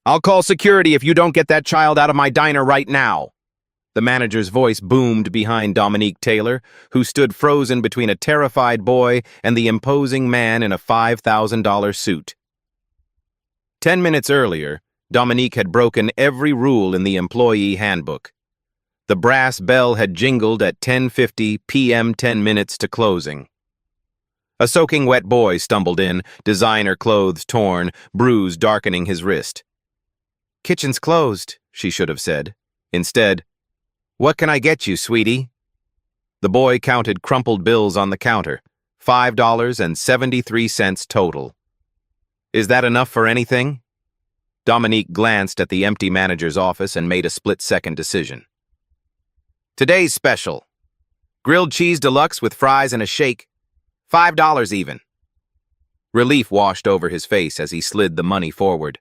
I'll call security if you don't get that child out of my diner right now. The manager's voice boomed behind Dominique Taylor, who stood frozen between a terrified boy and the imposing man in a $5,000 suit. 10 minutes earlier, Dominique had broken every rule in the employee handbook. The brass bell had jingled at 10:50 p.m. 10 minutes to closing. A soaking wet boy stumbled in, designer clothes torn, bruise darkening his wrist. "Kitchen's closed," she should have said. Instead, "What can I get you, sweetie?" The boy counted crumpled bills on the counter, $5.73 total. "Is that enough for anything?" Dominique glanced at the empty manager's office and made a split-second decision. "Today's special. Grilled cheese deluxe with fries and a shake. $5 even." Relief washed over his face as he slid the money forward.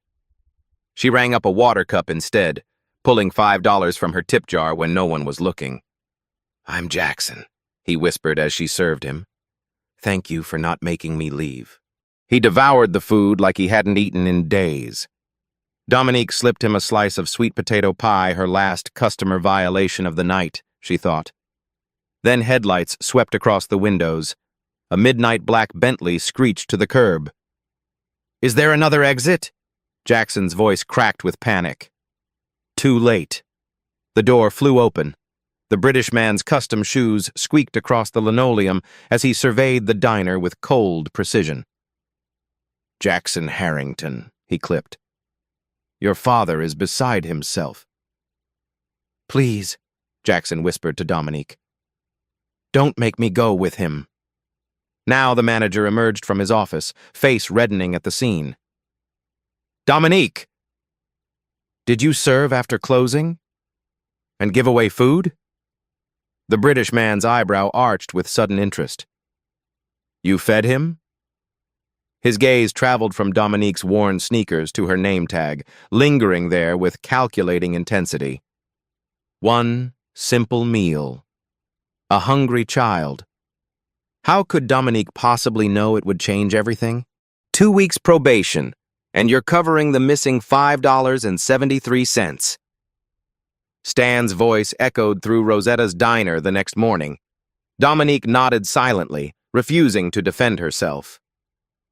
She rang up a water cup instead, pulling $5 from her tip jar when no one was looking. "I'm Jackson," he whispered as she served him. "Thank you for not making me leave." He devoured the food like he hadn't eaten in days. Dominique slipped him a slice of sweet potato pie, her last customer violation of the night, she thought. Then headlights swept across the windows. A midnight black Bentley screeched to the curb. "Is there another exit?" Jackson's voice cracked with panic. Too late. The door flew open. The British man's custom shoes squeaked across the linoleum as he surveyed the diner with cold precision. "Jackson Harrington," he clipped. "Your father is beside himself." "Please," Jackson whispered to Dominique. "Don't make me go with him." Now the manager emerged from his office, face reddening at the scene. "Dominique! Did you serve after closing? And give away food?" The British man's eyebrow arched with sudden interest. "You fed him?" His gaze traveled from Dominique's worn sneakers to her name tag, lingering there with calculating intensity. One simple meal. A hungry child. How could Dominique possibly know it would change everything? 2 weeks probation, and you're covering the missing $5.73. Stan's voice echoed through Rosetta's diner the next morning. Dominique nodded silently, refusing to defend herself.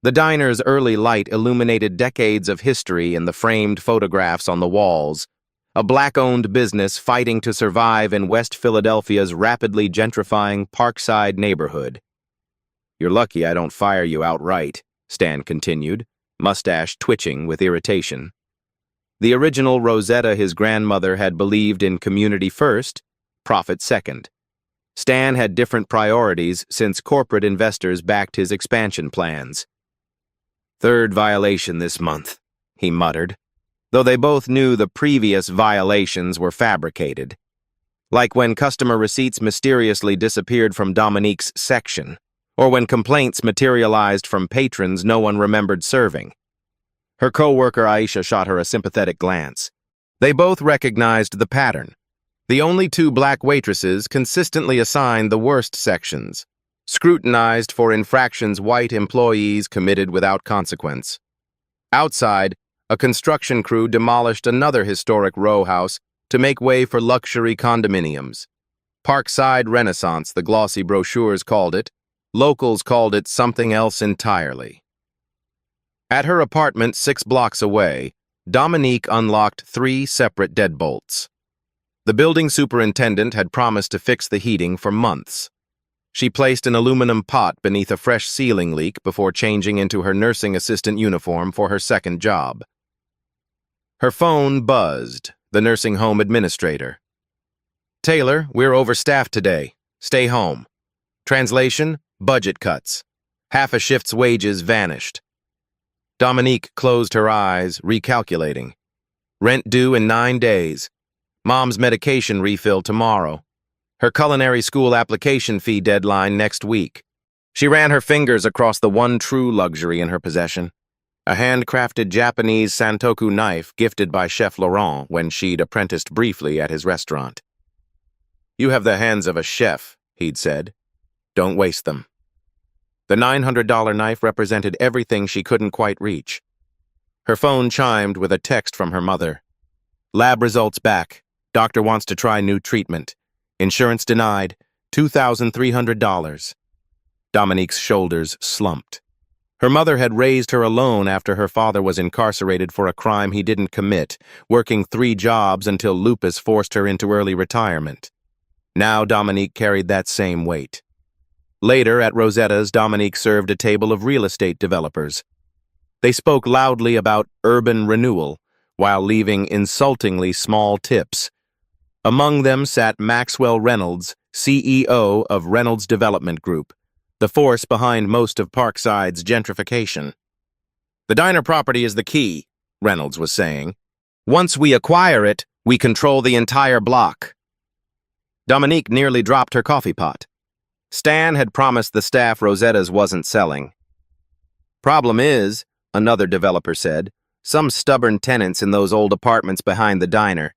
The diner's early light illuminated decades of history in the framed photographs on the walls, a black-owned business fighting to survive in West Philadelphia's rapidly gentrifying Parkside neighborhood. "You're lucky I don't fire you outright," Stan continued, mustache twitching with irritation. The original Rosetta, his grandmother, had believed in community first, profit second. Stan had different priorities since corporate investors backed his expansion plans. "Third violation this month," he muttered, though they both knew the previous violations were fabricated. Like when customer receipts mysteriously disappeared from Dominique's section, or when complaints materialized from patrons no one remembered serving. Her co-worker Aisha shot her a sympathetic glance. They both recognized the pattern. The only two black waitresses consistently assigned the worst sections, scrutinized for infractions white employees committed without consequence. Outside, a construction crew demolished another historic row house to make way for luxury condominiums. Parkside Renaissance, the glossy brochures called it. Locals called it something else entirely. At her apartment 6 blocks away, Dominique unlocked 3 separate deadbolts. The building superintendent had promised to fix the heating for months. She placed an aluminum pot beneath a fresh ceiling leak before changing into her nursing assistant uniform for her second job. Her phone buzzed, the nursing home administrator. "Taylor, we're overstaffed today. Stay home." Translation, budget cuts. Half a shift's wages vanished. Dominique closed her eyes, recalculating. Rent due in 9 days. Mom's medication refill tomorrow. Her culinary school application fee deadline next week. She ran her fingers across the one true luxury in her possession. A handcrafted Japanese santoku knife gifted by Chef Laurent when she'd apprenticed briefly at his restaurant. "You have the hands of a chef," he'd said. "Don't waste them." The $900 knife represented everything she couldn't quite reach. Her phone chimed with a text from her mother. Lab results back. Doctor wants to try new treatment. Insurance denied. $2,300. Dominique's shoulders slumped. Her mother had raised her alone after her father was incarcerated for a crime he didn't commit, working 3 jobs until lupus forced her into early retirement. Now Dominique carried that same weight. Later, at Rosetta's, Dominique served a table of real estate developers. They spoke loudly about urban renewal, while leaving insultingly small tips. Among them sat Maxwell Reynolds, CEO of Reynolds Development Group, the force behind most of Parkside's gentrification. The diner property is the key, Reynolds was saying. Once we acquire it, we control the entire block. Dominique nearly dropped her coffee pot. Stan had promised the staff Rosetta's wasn't selling. Problem is, another developer said, some stubborn tenants in those old apartments behind the diner.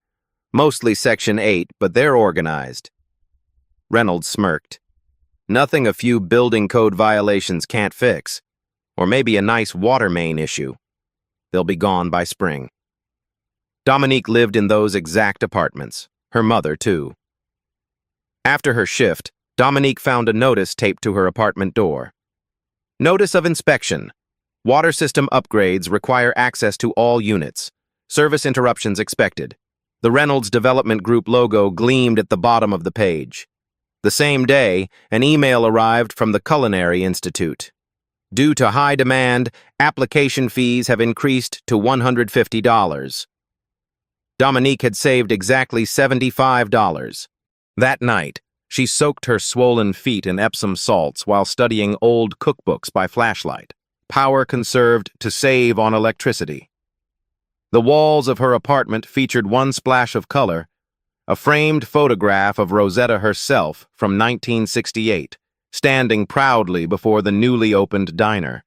Mostly Section 8, but they're organized. Reynolds smirked. Nothing a few building code violations can't fix. Or maybe a nice water main issue. They'll be gone by spring. Dominique lived in those exact apartments. Her mother, too. After her shift, Dominique found a notice taped to her apartment door. Notice of inspection. Water system upgrades require access to all units. Service interruptions expected. The Reynolds Development Group logo gleamed at the bottom of the page. The same day, an email arrived from the Culinary Institute. Due to high demand, application fees have increased to $150. Dominique had saved exactly $75. That night, she soaked her swollen feet in Epsom salts while studying old cookbooks by flashlight. Power conserved to save on electricity. The walls of her apartment featured one splash of color, a framed photograph of Rosetta herself from 1968, standing proudly before the newly opened diner.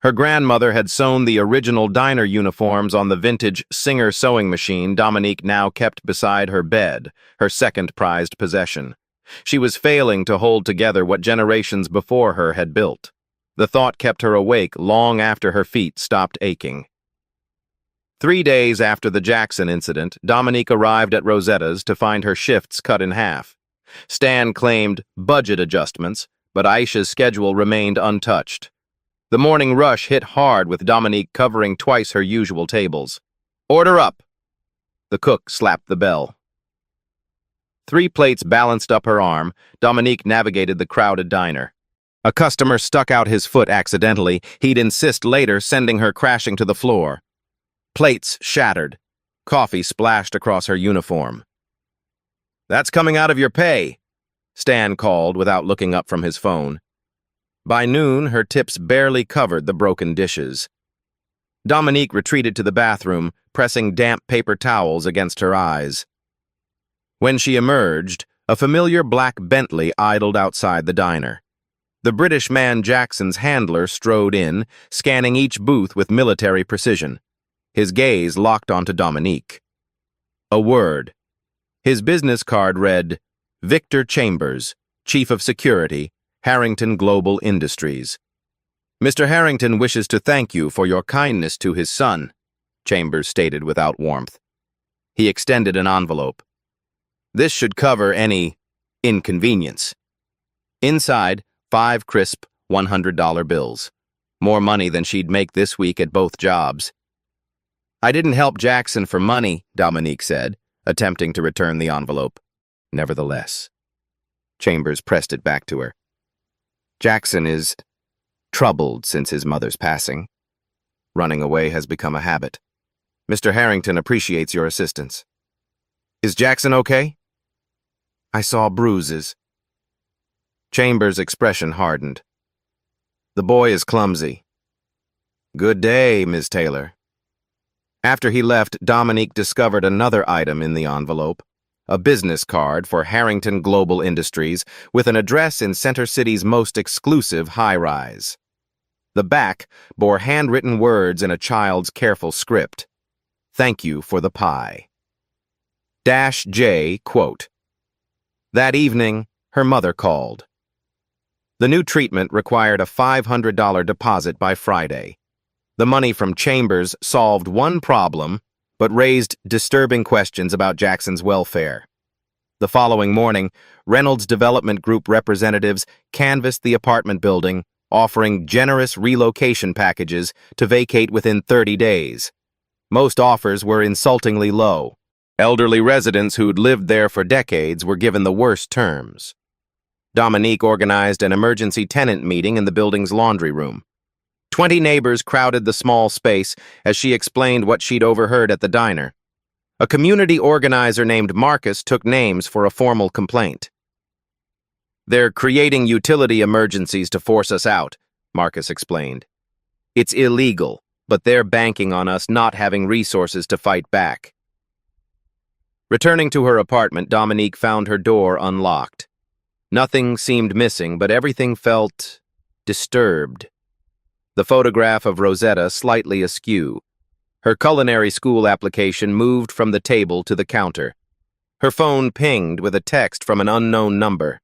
Her grandmother had sewn the original diner uniforms on the vintage Singer sewing machine Dominique now kept beside her bed, her second prized possession. She was failing to hold together what generations before her had built. The thought kept her awake long after her feet stopped aching. 3 days after the Jackson incident, Dominique arrived at Rosetta's to find her shifts cut in half. Stan claimed budget adjustments, but Aisha's schedule remained untouched. The morning rush hit hard with Dominique covering twice her usual tables. Order up! The cook slapped the bell. 3 plates balanced up her arm, Dominique navigated the crowded diner. A customer stuck out his foot accidentally. He'd insist later, sending her crashing to the floor. Plates shattered. Coffee splashed across her uniform. That's coming out of your pay, Stan called without looking up from his phone. By noon, her tips barely covered the broken dishes. Dominique retreated to the bathroom, pressing damp paper towels against her eyes. When she emerged, a familiar black Bentley idled outside the diner. The British man Jackson's handler strode in, scanning each booth with military precision. His gaze locked onto Dominique. A word. His business card read, Victor Chambers, Chief of Security, Harrington Global Industries. Mr. Harrington wishes to thank you for your kindness to his son, Chambers stated without warmth. He extended an envelope. This should cover any inconvenience. Inside, 5 crisp $100 bills. More money than she'd make this week at both jobs. I didn't help Jackson for money, Dominique said, attempting to return the envelope. Nevertheless, Chambers pressed it back to her. Jackson is troubled since his mother's passing. Running away has become a habit. Mr. Harrington appreciates your assistance. Is Jackson okay? I saw bruises. Chambers' expression hardened. The boy is clumsy. Good day, Ms. Taylor. After he left, Dominique discovered another item in the envelope, a business card for Harrington Global Industries with an address in Center City's most exclusive high-rise. The back bore handwritten words in a child's careful script. Thank you for the pie. -J, quote. That evening, her mother called. The new treatment required a $500 deposit by Friday. The money from Chambers solved one problem, but raised disturbing questions about Jackson's welfare. The following morning, Reynolds Development Group representatives canvassed the apartment building, offering generous relocation packages to vacate within 30 days. Most offers were insultingly low. Elderly residents who'd lived there for decades were given the worst terms. Dominique organized an emergency tenant meeting in the building's laundry room. 20 neighbors crowded the small space as she explained what she'd overheard at the diner. A community organizer named Marcus took names for a formal complaint. "They're creating utility emergencies to force us out," Marcus explained. "It's illegal, but they're banking on us not having resources to fight back." Returning to her apartment, Dominique found her door unlocked. Nothing seemed missing, but everything felt disturbed. The photograph of Rosetta slightly askew. Her culinary school application moved from the table to the counter. Her phone pinged with a text from an unknown number.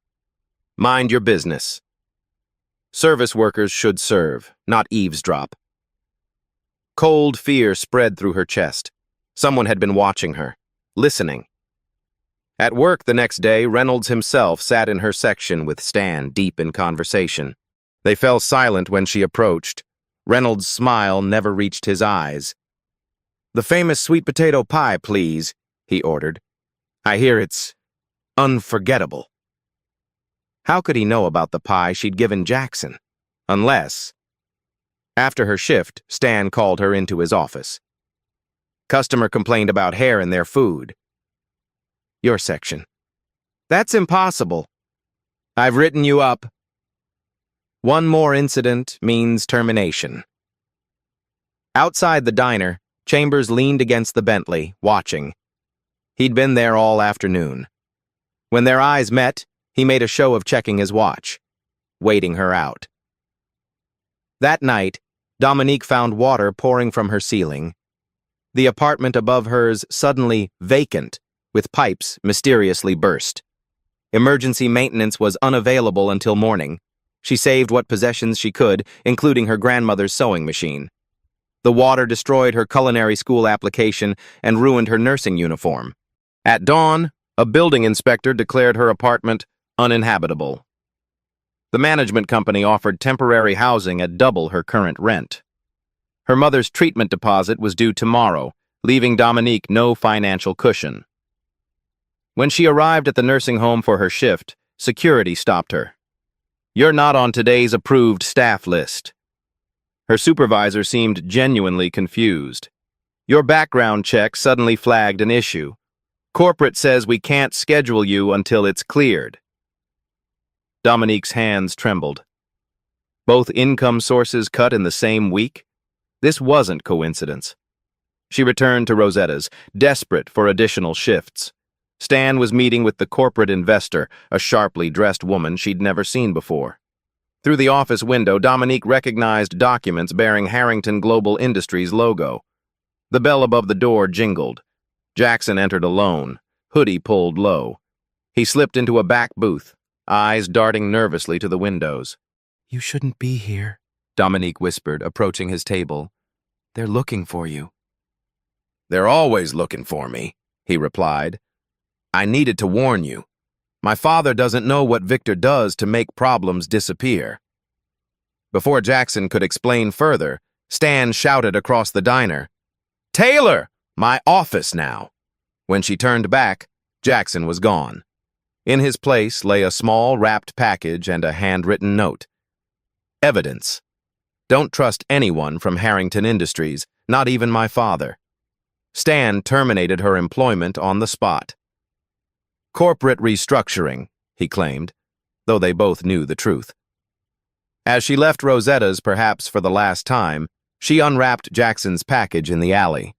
"Mind your business. Service workers should serve, not eavesdrop." Cold fear spread through her chest. Someone had been watching her, listening. At work the next day, Reynolds himself sat in her section with Stan, deep in conversation. They fell silent when she approached. Reynolds' smile never reached his eyes. "The famous sweet potato pie, please," he ordered. "I hear it's unforgettable." How could he know about the pie she'd given Jackson? Unless... After her shift, Stan called her into his office. "Customer complained about hair in their food." "Your section." "That's impossible." "I've written you up." One more incident means termination. Outside the diner, Chambers leaned against the Bentley, watching. He'd been there all afternoon. When their eyes met, he made a show of checking his watch, waiting her out. That night, Dominique found water pouring from her ceiling. The apartment above hers suddenly vacant, with pipes mysteriously burst. Emergency maintenance was unavailable until morning. She saved what possessions she could, including her grandmother's sewing machine. The water destroyed her culinary school application and ruined her nursing uniform. At dawn, a building inspector declared her apartment uninhabitable. The management company offered temporary housing at double her current rent. Her mother's treatment deposit was due tomorrow, leaving Dominique no financial cushion. When she arrived at the nursing home for her shift, security stopped her. "You're not on today's approved staff list." Her supervisor seemed genuinely confused. "Your background check suddenly flagged an issue. Corporate says we can't schedule you until it's cleared." Dominique's hands trembled. Both income sources cut in the same week? This wasn't coincidence. She returned to Rosetta's, desperate for additional shifts. Stan was meeting with the corporate investor, a sharply dressed woman she'd never seen before. Through the office window, Dominique recognized documents bearing Harrington Global Industries logo. The bell above the door jingled. Jackson entered alone, hoodie pulled low. He slipped into a back booth, eyes darting nervously to the windows. "You shouldn't be here," Dominique whispered, approaching his table. "They're looking for you." "They're always looking for me," he replied. "I needed to warn you. My father doesn't know what Victor does to make problems disappear." Before Jackson could explain further, Stan shouted across the diner, "Taylor, my office now." When she turned back, Jackson was gone. In his place lay a small wrapped package and a handwritten note. Evidence. Don't trust anyone from Harrington Industries, not even my father. Stan terminated her employment on the spot. Corporate restructuring, he claimed, though they both knew the truth. As she left Rosetta's, perhaps for the last time, she unwrapped Jackson's package in the alley.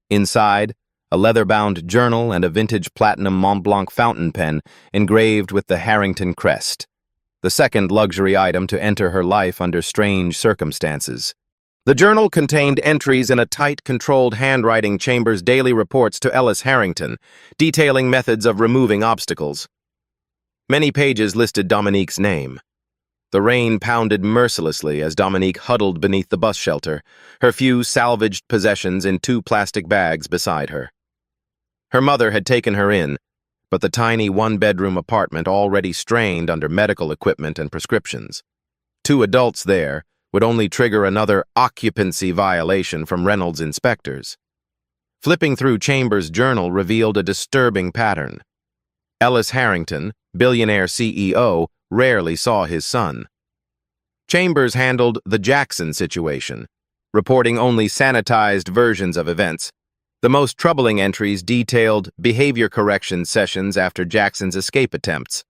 Inside, a leather-bound journal and a vintage platinum Montblanc fountain pen engraved with the Harrington crest, the second luxury item to enter her life under strange circumstances. The journal contained entries in a tight, controlled handwriting Chambers' daily reports to Ellis Harrington, detailing methods of removing obstacles. Many pages listed Dominique's name. The rain pounded mercilessly as Dominique huddled beneath the bus shelter, her few salvaged possessions in 2 plastic bags beside her. Her mother had taken her in, but the tiny 1-bedroom apartment already strained under medical equipment and prescriptions. 2 adults there would only trigger another occupancy violation from Reynolds' inspectors. Flipping through Chambers' journal revealed a disturbing pattern. Ellis Harrington, billionaire CEO, rarely saw his son. Chambers handled the Jackson situation, reporting only sanitized versions of events. The most troubling entries detailed behavior correction sessions after Jackson's escape attempts.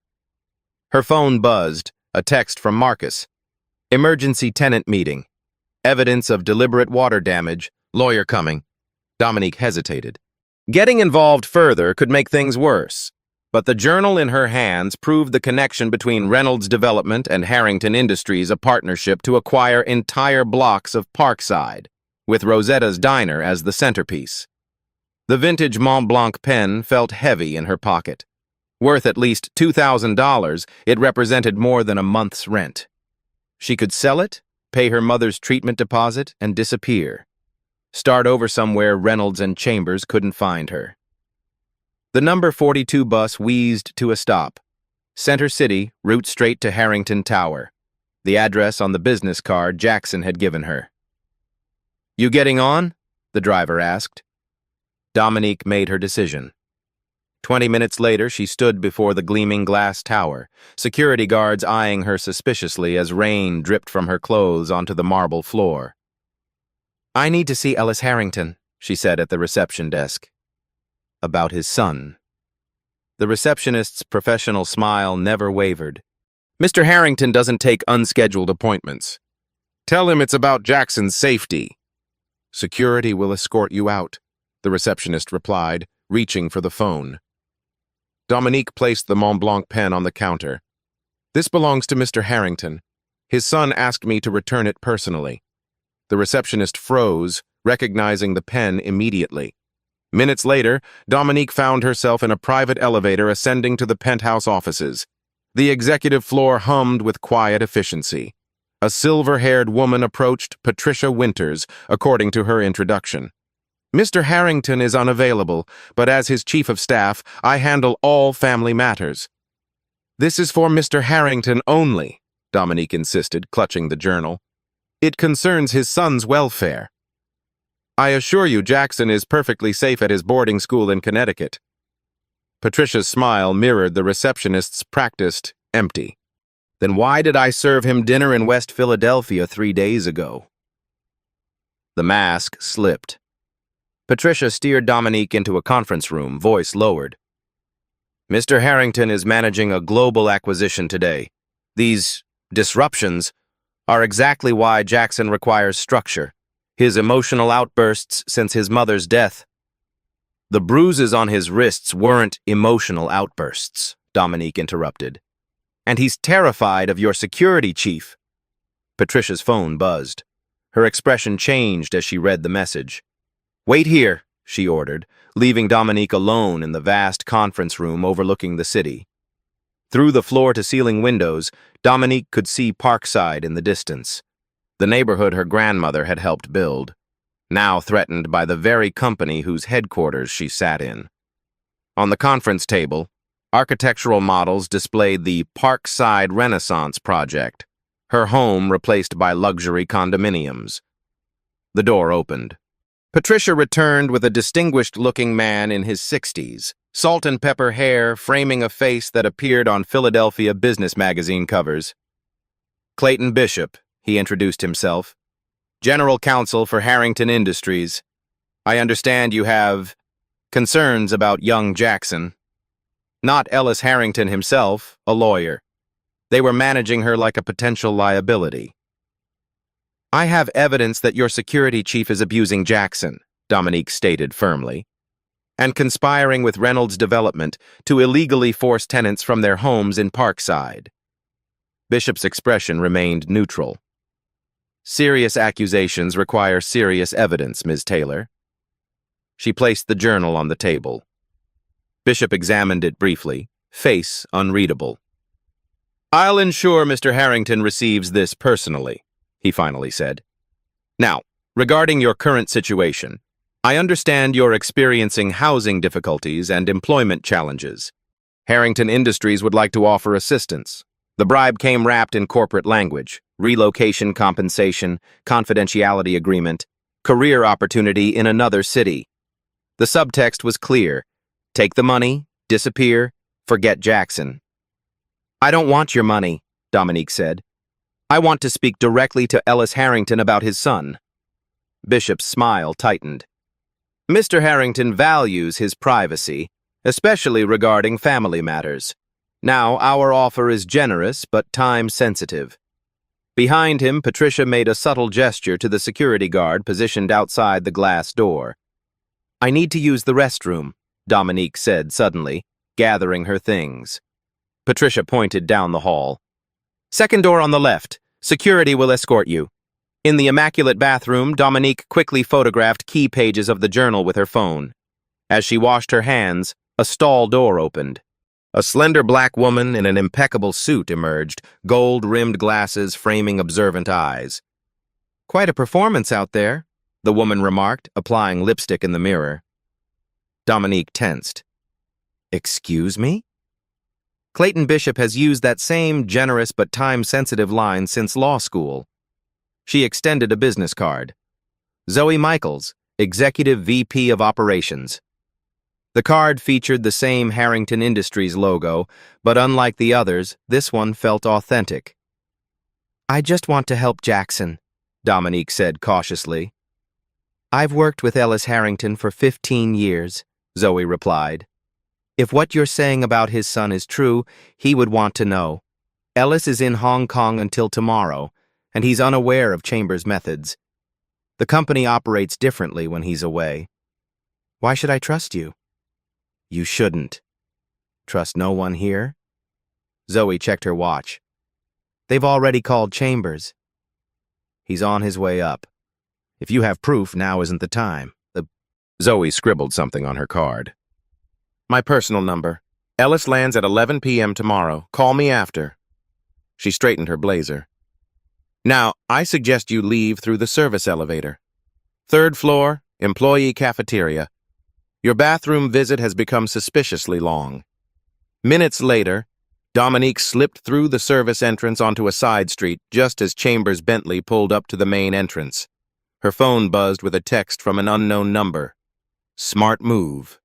Her phone buzzed, a text from Marcus. Emergency tenant meeting. Evidence of deliberate water damage. Lawyer coming. Dominique hesitated. Getting involved further could make things worse, but the journal in her hands proved the connection between Reynolds Development and Harrington Industries, a partnership to acquire entire blocks of Parkside, with Rosetta's Diner as the centerpiece. The vintage Mont Blanc pen felt heavy in her pocket. Worth at least $2,000, it represented more than a month's rent. She could sell it, pay her mother's treatment deposit, and disappear. Start over somewhere Reynolds and Chambers couldn't find her. The number 42 bus wheezed to a stop. Center City, route straight to Harrington Tower. The address on the business card Jackson had given her. "You getting on?" the driver asked. Dominique made her decision. 20 minutes later, she stood before the gleaming glass tower, security guards eyeing her suspiciously as rain dripped from her clothes onto the marble floor. "I need to see Ellis Harrington," she said at the reception desk. About his son. The receptionist's professional smile never wavered. "Mr. Harrington doesn't take unscheduled appointments. Tell him it's about Jackson's safety." "Security will escort you out," the receptionist replied, reaching for the phone. Dominique placed the Mont Blanc pen on the counter. "This belongs to Mr. Harrington. His son asked me to return it personally." The receptionist froze, recognizing the pen immediately. Minutes later, Dominique found herself in a private elevator ascending to the penthouse offices. The executive floor hummed with quiet efficiency. A silver-haired woman approached Patricia Winters, according to her introduction. "Mr. Harrington is unavailable, but as his chief of staff, I handle all family matters." "This is for Mr. Harrington only," Dominique insisted, clutching the journal. "It concerns his son's welfare." "I assure you Jackson is perfectly safe at his boarding school in Connecticut." Patricia's smile mirrored the receptionist's practiced empty. "Then why did I serve him dinner in West Philadelphia 3 days ago?" The mask slipped. Patricia steered Dominique into a conference room, voice lowered. "Mr. Harrington is managing a global acquisition today. These disruptions are exactly why Jackson requires structure. His emotional outbursts since his mother's death." "The bruises on his wrists weren't emotional outbursts," Dominique interrupted. "And he's terrified of your security chief." Patricia's phone buzzed. Her expression changed as she read the message. "Wait here," she ordered, leaving Dominique alone in the vast conference room overlooking the city. Through the floor-to-ceiling windows, Dominique could see Parkside in the distance, the neighborhood her grandmother had helped build, now threatened by the very company whose headquarters she sat in. On the conference table, architectural models displayed the Parkside Renaissance project, her home replaced by luxury condominiums. The door opened. Patricia returned with a distinguished-looking man in his 60s, salt and pepper hair framing a face that appeared on Philadelphia business magazine covers. "Clayton Bishop," he introduced himself, "General Counsel for Harrington Industries. I understand you have concerns about young Jackson." Not Ellis Harrington himself, a lawyer. They were managing her like a potential liability. "I have evidence that your security chief is abusing Jackson," Dominique stated firmly, "and conspiring with Reynolds Development to illegally force tenants from their homes in Parkside." Bishop's expression remained neutral. "Serious accusations require serious evidence, Ms. Taylor." She placed the journal on the table. Bishop examined it briefly, face unreadable. I'll ensure Mr. Harrington receives this personally, he finally said. Now, regarding your current situation, I understand you're experiencing housing difficulties and employment challenges. Harrington Industries would like to offer assistance. The bribe came wrapped in corporate language: relocation compensation, confidentiality agreement, career opportunity in another city. The subtext was clear: take the money, disappear, forget Jackson. I don't want your money, Dominique said. I want to speak directly to Ellis Harrington about his son. Bishop's smile tightened. Mr. Harrington values his privacy, especially regarding family matters. Now, our offer is generous but time-sensitive. Behind him, Patricia made a subtle gesture to the security guard positioned outside the glass door. I need to use the restroom, Dominique said suddenly, gathering her things. Patricia pointed down the hall. Second door on the left. Security will escort you. In the immaculate bathroom, Dominique quickly photographed key pages of the journal with her phone. As she washed her hands, a stall door opened. A slender black woman in an impeccable suit emerged, gold-rimmed glasses framing observant eyes. Quite a performance out there, the woman remarked, applying lipstick in the mirror. Dominique tensed. Excuse me? Clayton Bishop has used that same generous but time-sensitive line since law school. She extended a business card. Zoe Michaels, Executive VP of Operations. The card featured the same Harrington Industries logo, but unlike the others, this one felt authentic. I just want to help Jackson, Dominique said cautiously. I've worked with Ellis Harrington for 15 years, Zoe replied. If what you're saying about his son is true, he would want to know. Ellis is in Hong Kong until tomorrow, and he's unaware of Chambers' methods. The company operates differently when he's away. Why should I trust you? You shouldn't. Trust no one here? Zoe checked her watch. They've already called Chambers. He's on his way up. If you have proof, now isn't the time. Zoe scribbled something on her card. My personal number. Ellis lands at 11 p.m. tomorrow. Call me after. She straightened her blazer. Now, I suggest you leave through the service elevator. Third floor, employee cafeteria. Your bathroom visit has become suspiciously long. Minutes later, Dominique slipped through the service entrance onto a side street just as Chambers' Bentley pulled up to the main entrance. Her phone buzzed with a text from an unknown number. Smart move.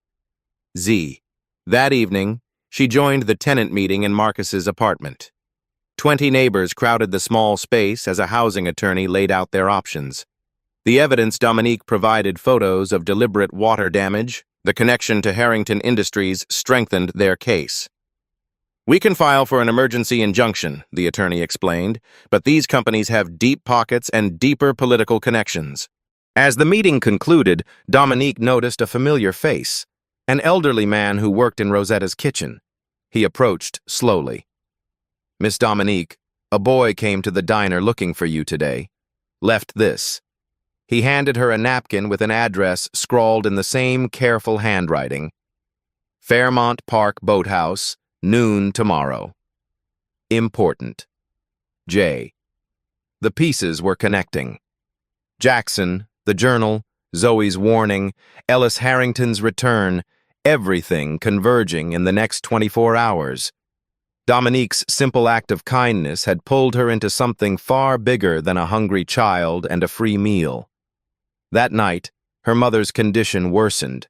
Z. That evening, she joined the tenant meeting in Marcus's apartment. 20 neighbors crowded the small space as a housing attorney laid out their options. The evidence Dominique provided photos of deliberate water damage. The connection to Harrington Industries strengthened their case. We can file for an emergency injunction, the attorney explained, but these companies have deep pockets and deeper political connections. As the meeting concluded, Dominique noticed a familiar face, an elderly man who worked in Rosetta's kitchen. He approached slowly. Miss Dominique, a boy came to the diner looking for you today. Left this. He handed her a napkin with an address scrawled in the same careful handwriting. Fairmont Park Boathouse, noon tomorrow. Important. J. The pieces were connecting. Jackson, the journal, Zoe's warning, Ellis Harrington's return, everything converging in the next 24 hours. Dominique's simple act of kindness had pulled her into something far bigger than a hungry child and a free meal. That night, her mother's condition worsened,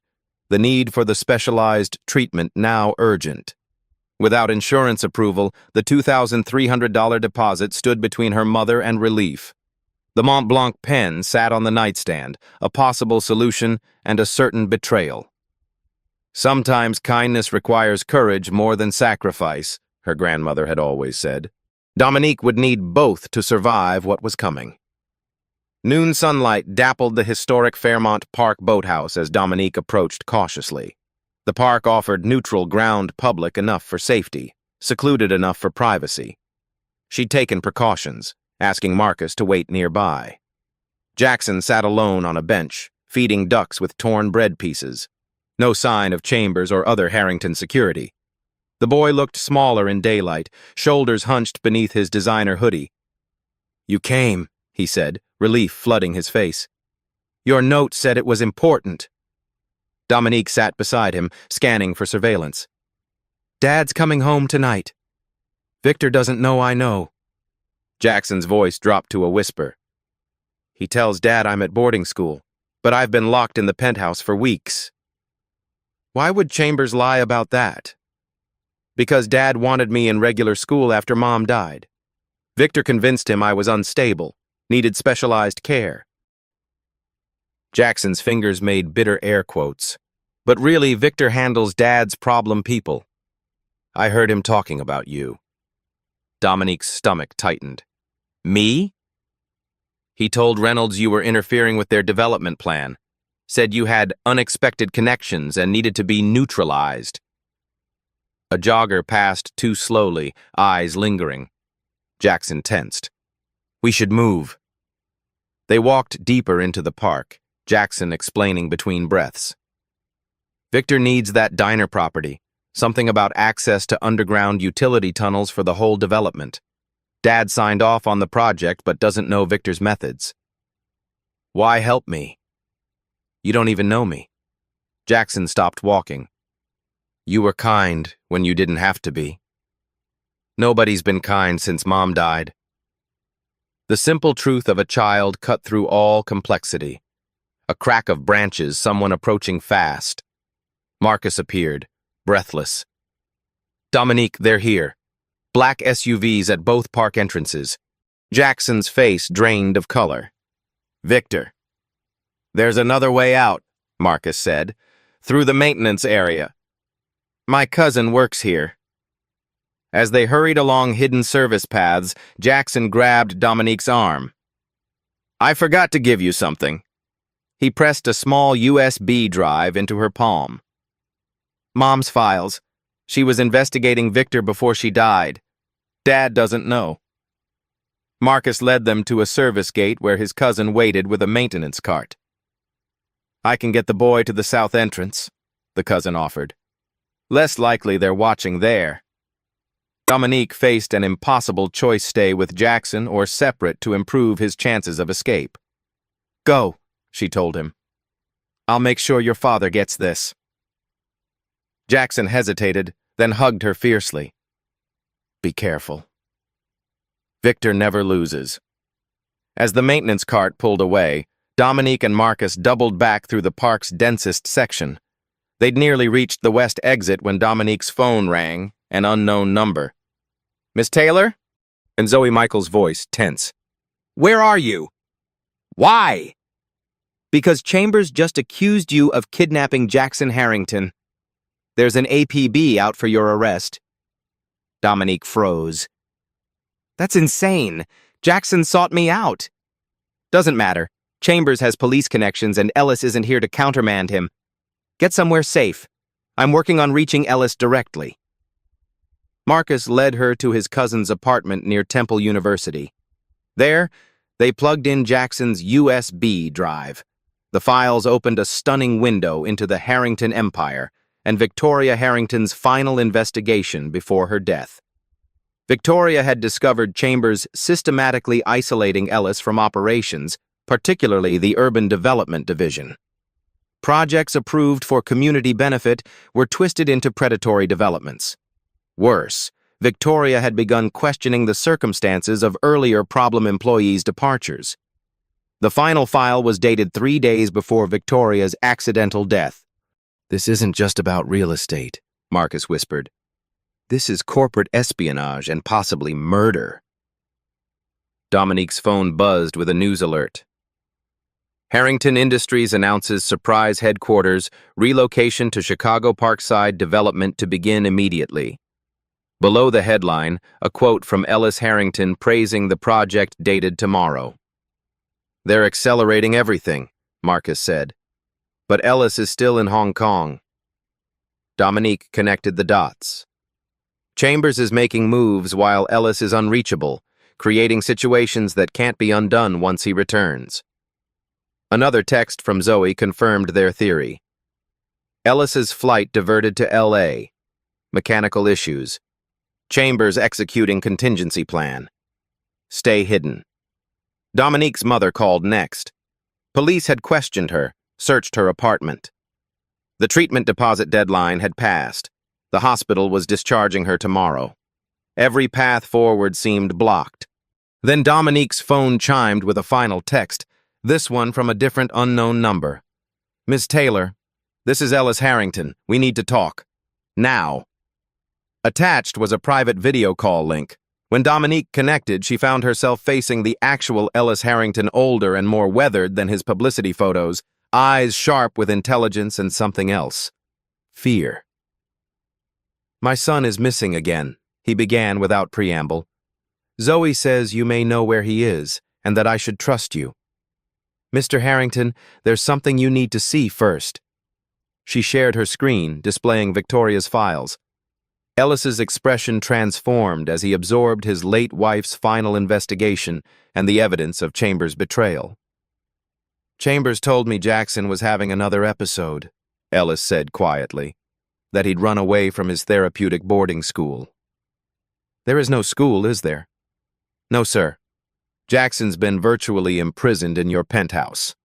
the need for the specialized treatment now urgent. Without insurance approval, the $2,300 deposit stood between her mother and relief. The Mont Blanc pen sat on the nightstand, a possible solution and a certain betrayal. Sometimes kindness requires courage more than sacrifice, her grandmother had always said. Dominique would need both to survive what was coming. Noon sunlight dappled the historic Fairmont Park boathouse as Dominique approached cautiously. The park offered neutral ground public enough for safety, secluded enough for privacy. She'd taken precautions, asking Marcus to wait nearby. Jackson sat alone on a bench, feeding ducks with torn bread pieces. No sign of Chambers or other Harrington security. The boy looked smaller in daylight, shoulders hunched beneath his designer hoodie. "You came," he said, relief flooding his face. "Your note said it was important." Dominique sat beside him, scanning for surveillance. "Dad's coming home tonight. Victor doesn't know I know." Jackson's voice dropped to a whisper. "He tells Dad I'm at boarding school, but I've been locked in the penthouse for weeks." Why would Chambers lie about that? Because Dad wanted me in regular school after Mom died. Victor convinced him I was unstable, needed specialized care. Jackson's fingers made bitter air quotes. But really, Victor handles Dad's problem people. "I heard him talking about you." Dominique's stomach tightened. "Me?" "He told Reynolds you were interfering with their development plan. Said you had unexpected connections and needed to be neutralized." A jogger passed too slowly, eyes lingering. Jackson tensed. "We should move." They walked deeper into the park, Jackson explaining between breaths. "Victor needs that diner property. Something about access to underground utility tunnels for the whole development. Dad signed off on the project but doesn't know Victor's methods." "Why help me? You don't even know me." Jackson stopped walking. "You were kind when you didn't have to be." "Nobody's been kind since Mom died." The simple truth of a child cut through all complexity. A crack of branches, someone approaching fast. Marcus appeared, breathless. "Dominique, they're here. Black SUVs at both park entrances." Jackson's face drained of color. "Victor." "There's another way out," Marcus said. "Through the maintenance area. My cousin works here." As they hurried along hidden service paths, Jackson grabbed Dominique's arm. "I forgot to give you something." He pressed a small USB drive into her palm. "Mom's files. She was investigating Victor before she died. Dad doesn't know." Marcus led them to a service gate where his cousin waited with a maintenance cart. "I can get the boy to the south entrance," the cousin offered. "Less likely they're watching there." Dominique faced an impossible choice: stay with Jackson or separate to improve his chances of escape. "Go," she told him. "I'll make sure your father gets this." Jackson hesitated, then hugged her fiercely. "Be careful. Victor never loses." As the maintenance cart pulled away, Dominique and Marcus doubled back through the park's densest section. They'd nearly reached the west exit when Dominique's phone rang, an unknown number. "Miss Taylor?" And Zoe Michael's voice tense. "Where are you?" "Why?" "Because Chambers just accused you of kidnapping Jackson Harrington. There's an APB out for your arrest." Dominique froze. "That's insane. Jackson sought me out." "Doesn't matter. Chambers has police connections and Ellis isn't here to countermand him. Get somewhere safe. I'm working on reaching Ellis directly." Marcus led her to his cousin's apartment near Temple University. There, they plugged in Jackson's USB drive. The files opened a stunning window into the Harrington empire and Victoria Harrington's final investigation before her death. Victoria had discovered Chambers systematically isolating Ellis from operations, particularly the Urban Development Division. Projects approved for community benefit were twisted into predatory developments. Worse, Victoria had begun questioning the circumstances of earlier problem employees' departures. The final file was dated 3 days before Victoria's accidental death. "This isn't just about real estate," Marcus whispered. "This is corporate espionage and possibly murder." Dominique's phone buzzed with a news alert. Harrington Industries announces surprise headquarters, relocation to Chicago Parkside development to begin immediately. Below the headline, a quote from Ellis Harrington praising the project dated tomorrow. "They're accelerating everything," Marcus said. "But Ellis is still in Hong Kong." Dominique connected the dots. Chambers is making moves while Ellis is unreachable, creating situations that can't be undone once he returns. Another text from Zoe confirmed their theory. Ellis's flight diverted to L.A. Mechanical issues. Chambers executing contingency plan. Stay hidden. Dominique's mother called next. Police had questioned her, searched her apartment. The treatment deposit deadline had passed. The hospital was discharging her tomorrow. Every path forward seemed blocked. Then Dominique's phone chimed with a final text, this one from a different unknown number. Miss Taylor, this is Ellis Harrington. We need to talk. Now. Attached was a private video call link. When Dominique connected, she found herself facing the actual Ellis Harrington, older and more weathered than his publicity photos, eyes sharp with intelligence and something else. Fear. My son is missing again, he began without preamble. Zoe says you may know where he is, and that I should trust you. Mr. Harrington, there's something you need to see first. She shared her screen, displaying Victoria's files. Ellis's expression transformed as he absorbed his late wife's final investigation and the evidence of Chambers' betrayal. Chambers told me Jackson was having another episode, Ellis said quietly, that he'd run away from his therapeutic boarding school. There is no school, is there? No, sir. Jackson's been virtually imprisoned in your penthouse.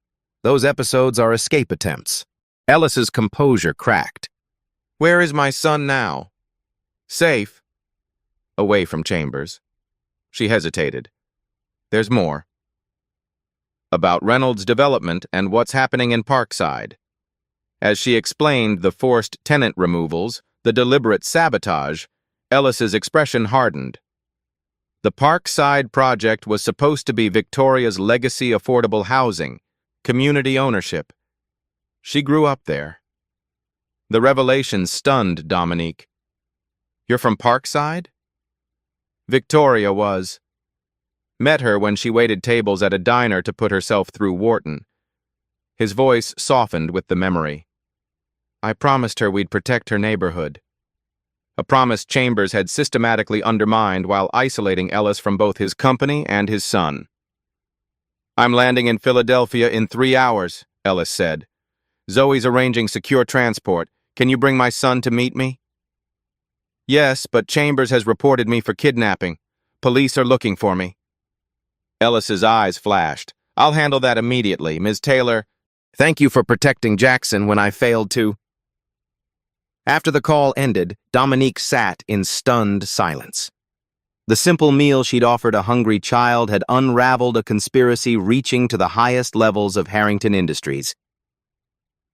Those episodes are escape attempts. Ellis's composure cracked. Where is my son now? Safe. Away from Chambers. She hesitated. There's more. About Reynolds' development and what's happening in Parkside. As she explained the forced tenant removals, the deliberate sabotage, Ellis's expression hardened. The Parkside project was supposed to be Victoria's legacy affordable housing, community ownership. She grew up there. The revelation stunned Dominique. You're from Parkside? Victoria was. Met her when she waited tables at a diner to put herself through Wharton. His voice softened with the memory. I promised her we'd protect her neighborhood. A promise Chambers had systematically undermined while isolating Ellis from both his company and his son. I'm landing in Philadelphia in 3 hours, Ellis said. Zoe's arranging secure transport. Can you bring my son to meet me? Yes, but Chambers has reported me for kidnapping. Police are looking for me. Ellis's eyes flashed. I'll handle that immediately, Ms. Taylor. Thank you for protecting Jackson when I failed to. After the call ended, Dominique sat in stunned silence. The simple meal she'd offered a hungry child had unraveled a conspiracy reaching to the highest levels of Harrington Industries.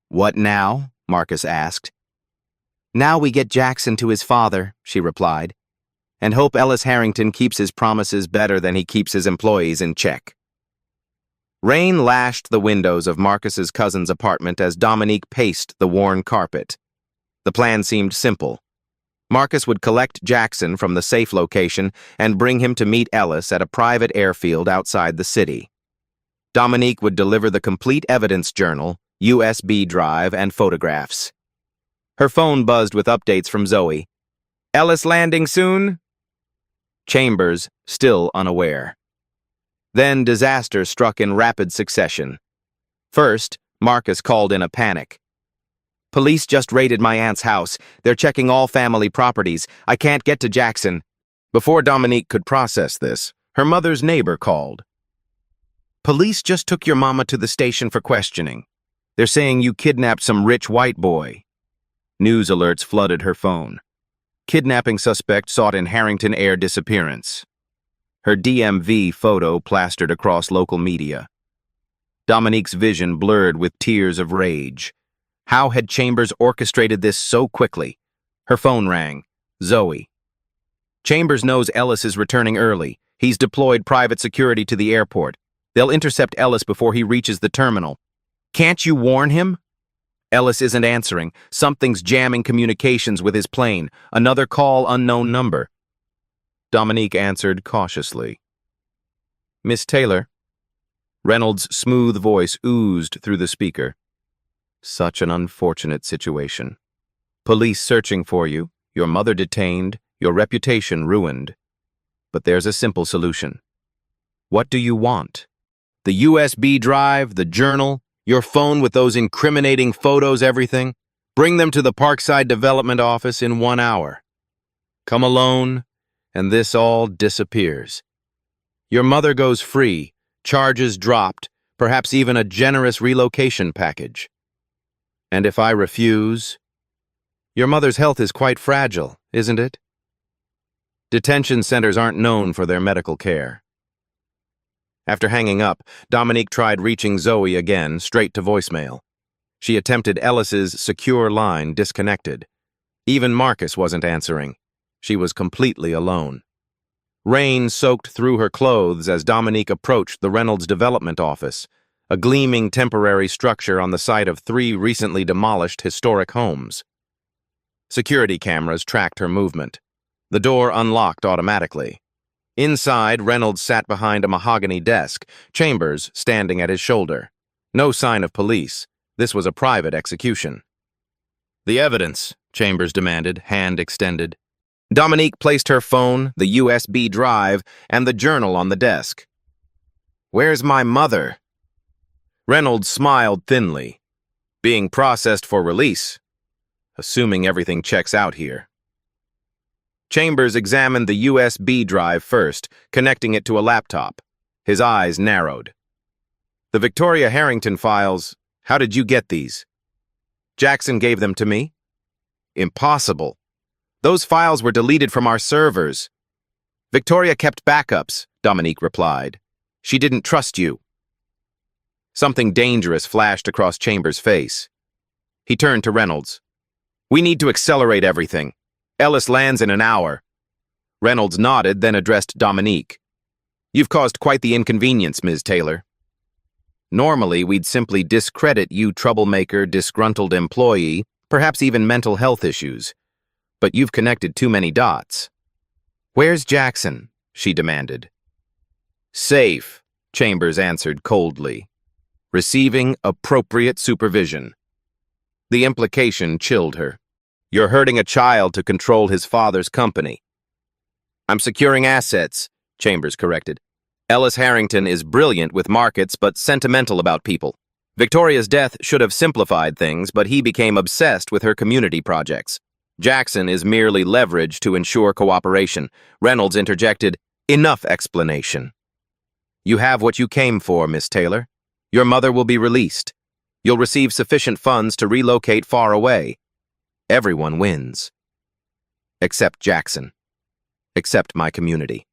What now? Marcus asked. Now we get Jackson to his father, she replied, and hope Ellis Harrington keeps his promises better than he keeps his employees in check. Rain lashed the windows of Marcus's cousin's apartment as Dominique paced the worn carpet. The plan seemed simple. Marcus would collect Jackson from the safe location and bring him to meet Ellis at a private airfield outside the city. Dominique would deliver the complete evidence journal, USB drive, and photographs. Her phone buzzed with updates from Zoe. Ellis landing soon? Chambers, still unaware. Then disaster struck in rapid succession. First, Marcus called in a panic. Police just raided my aunt's house. They're checking all family properties. I can't get to Jackson. Before Dominique could process this, her mother's neighbor called. Police just took your mama to the station for questioning. They're saying you kidnapped some rich white boy. News alerts flooded her phone. Kidnapping suspect sought in Harrington Air disappearance. Her DMV photo plastered across local media. Dominique's vision blurred with tears of rage. How had Chambers orchestrated this so quickly? Her phone rang. Zoe. Chambers knows Ellis is returning early. He's deployed private security to the airport. They'll intercept Ellis before he reaches the terminal. Can't you warn him? Ellis isn't answering. Something's jamming communications with his plane. Another call, unknown number. Dominique answered cautiously. Miss Taylor. Reynolds' smooth voice oozed through the speaker. Such an unfortunate situation. Police searching for you, your mother detained, your reputation ruined. But there's a simple solution. What do you want? The USB drive, the journal, your phone with those incriminating photos, everything? Bring them to the Parkside Development Office in 1 hour. Come alone, and this all disappears. Your mother goes free, charges dropped, perhaps even a generous relocation package. And if I refuse? Your mother's health is quite fragile, isn't it? Detention centers aren't known for their medical care. After hanging up, Dominique tried reaching Zoe again, straight to voicemail. She attempted Ellis's secure line, disconnected. Even Marcus wasn't answering. She was completely alone. Rain soaked through her clothes as Dominique approached the Reynolds development office, a gleaming temporary structure on the site of 3 recently demolished historic homes. Security cameras tracked her movement. The door unlocked automatically. Inside, Reynolds sat behind a mahogany desk, Chambers standing at his shoulder. No sign of police. This was a private execution. "The evidence," Chambers demanded, hand extended. Dominique placed her phone, the USB drive, and the journal on the desk. "Where's my mother?" Reynolds smiled thinly. "Being processed for release, assuming everything checks out here." Chambers examined the USB drive first, connecting it to a laptop. His eyes narrowed. "The Victoria Harrington files, how did you get these?" "Jackson gave them to me." "Impossible. Those files were deleted from our servers." "Victoria kept backups," Dominique replied. "She didn't trust you." Something dangerous flashed across Chambers' face. He turned to Reynolds. "We need to accelerate everything. Ellis lands in an hour." Reynolds nodded, then addressed Dominique. "You've caused quite the inconvenience, Ms. Taylor. Normally, we'd simply discredit you troublemaker, disgruntled employee, perhaps even mental health issues. But you've connected too many dots." "Where's Jackson?" she demanded. "Safe," Chambers answered coldly. "Receiving appropriate supervision." The implication chilled her. "You're hurting a child to control his father's company." "I'm securing assets," Chambers corrected. "Ellis Harrington is brilliant with markets but sentimental about people. Victoria's death should have simplified things, but he became obsessed with her community projects. Jackson is merely leverage to ensure cooperation." Reynolds interjected, "Enough explanation. You have what you came for, Miss Taylor. Your mother will be released. You'll receive sufficient funds to relocate far away. Everyone wins. Except Jackson. Except my community."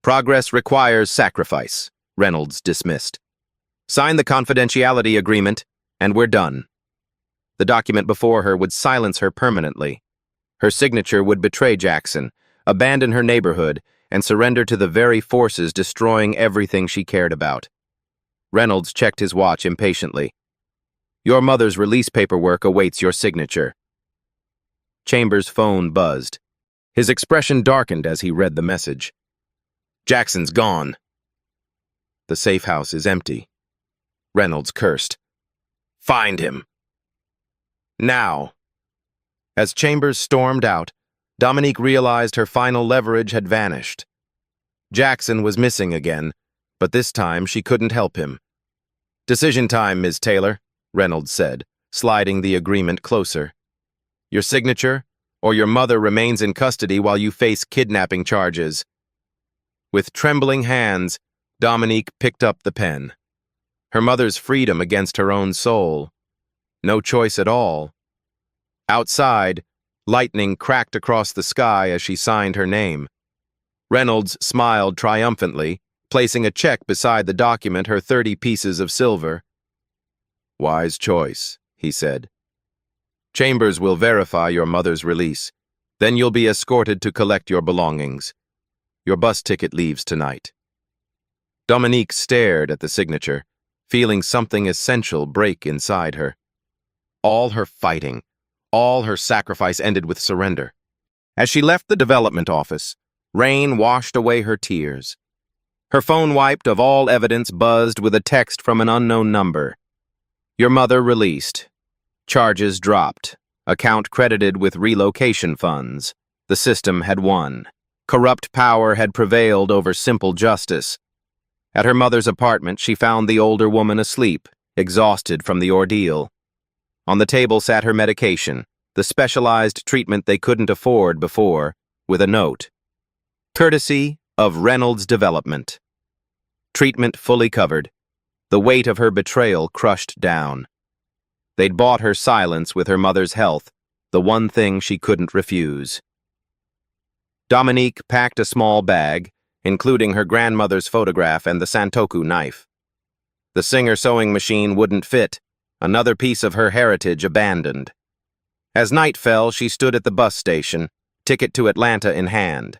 "Progress requires sacrifice," Reynolds dismissed. "Sign the confidentiality agreement, and we're done." The document before her would silence her permanently. Her signature would betray Jackson, abandon her neighborhood, and surrender to the very forces destroying everything she cared about. Reynolds checked his watch impatiently. "Your mother's release paperwork awaits your signature." Chambers' phone buzzed. His expression darkened as he read the message. "Jackson's gone." "The safe house is empty," Reynolds cursed. "Find him. Now." As Chambers stormed out, Dominique realized her final leverage had vanished. Jackson was missing again, but this time she couldn't help him. "Decision time, Ms. Taylor," Reynolds said, sliding the agreement closer. "Your signature, or your mother remains in custody while you face kidnapping charges." With trembling hands, Dominique picked up the pen. Her mother's freedom against her own soul. No choice at all. Outside, lightning cracked across the sky as she signed her name. Reynolds smiled triumphantly, placing a check beside the document, her 30 pieces of silver. "Wise choice," he said. "Chambers will verify your mother's release. Then you'll be escorted to collect your belongings. Your bus ticket leaves tonight." Dominique stared at the signature, feeling something essential break inside her. All her fighting, all her sacrifice ended with surrender. As she left the development office, rain washed away her tears. Her phone, wiped of all evidence, buzzed with a text from an unknown number. "Your mother released. Charges dropped. Account credited with relocation funds." The system had won. Corrupt power had prevailed over simple justice. At her mother's apartment, she found the older woman asleep, exhausted from the ordeal. On the table sat her medication, the specialized treatment they couldn't afford before, with a note. Courtesy of Reynolds Development. Treatment fully covered. The weight of her betrayal crushed down. They'd bought her silence with her mother's health, the one thing she couldn't refuse. Dominique packed a small bag, including her grandmother's photograph and the Santoku knife. The Singer sewing machine wouldn't fit, another piece of her heritage abandoned. As night fell, she stood at the bus station, ticket to Atlanta in hand.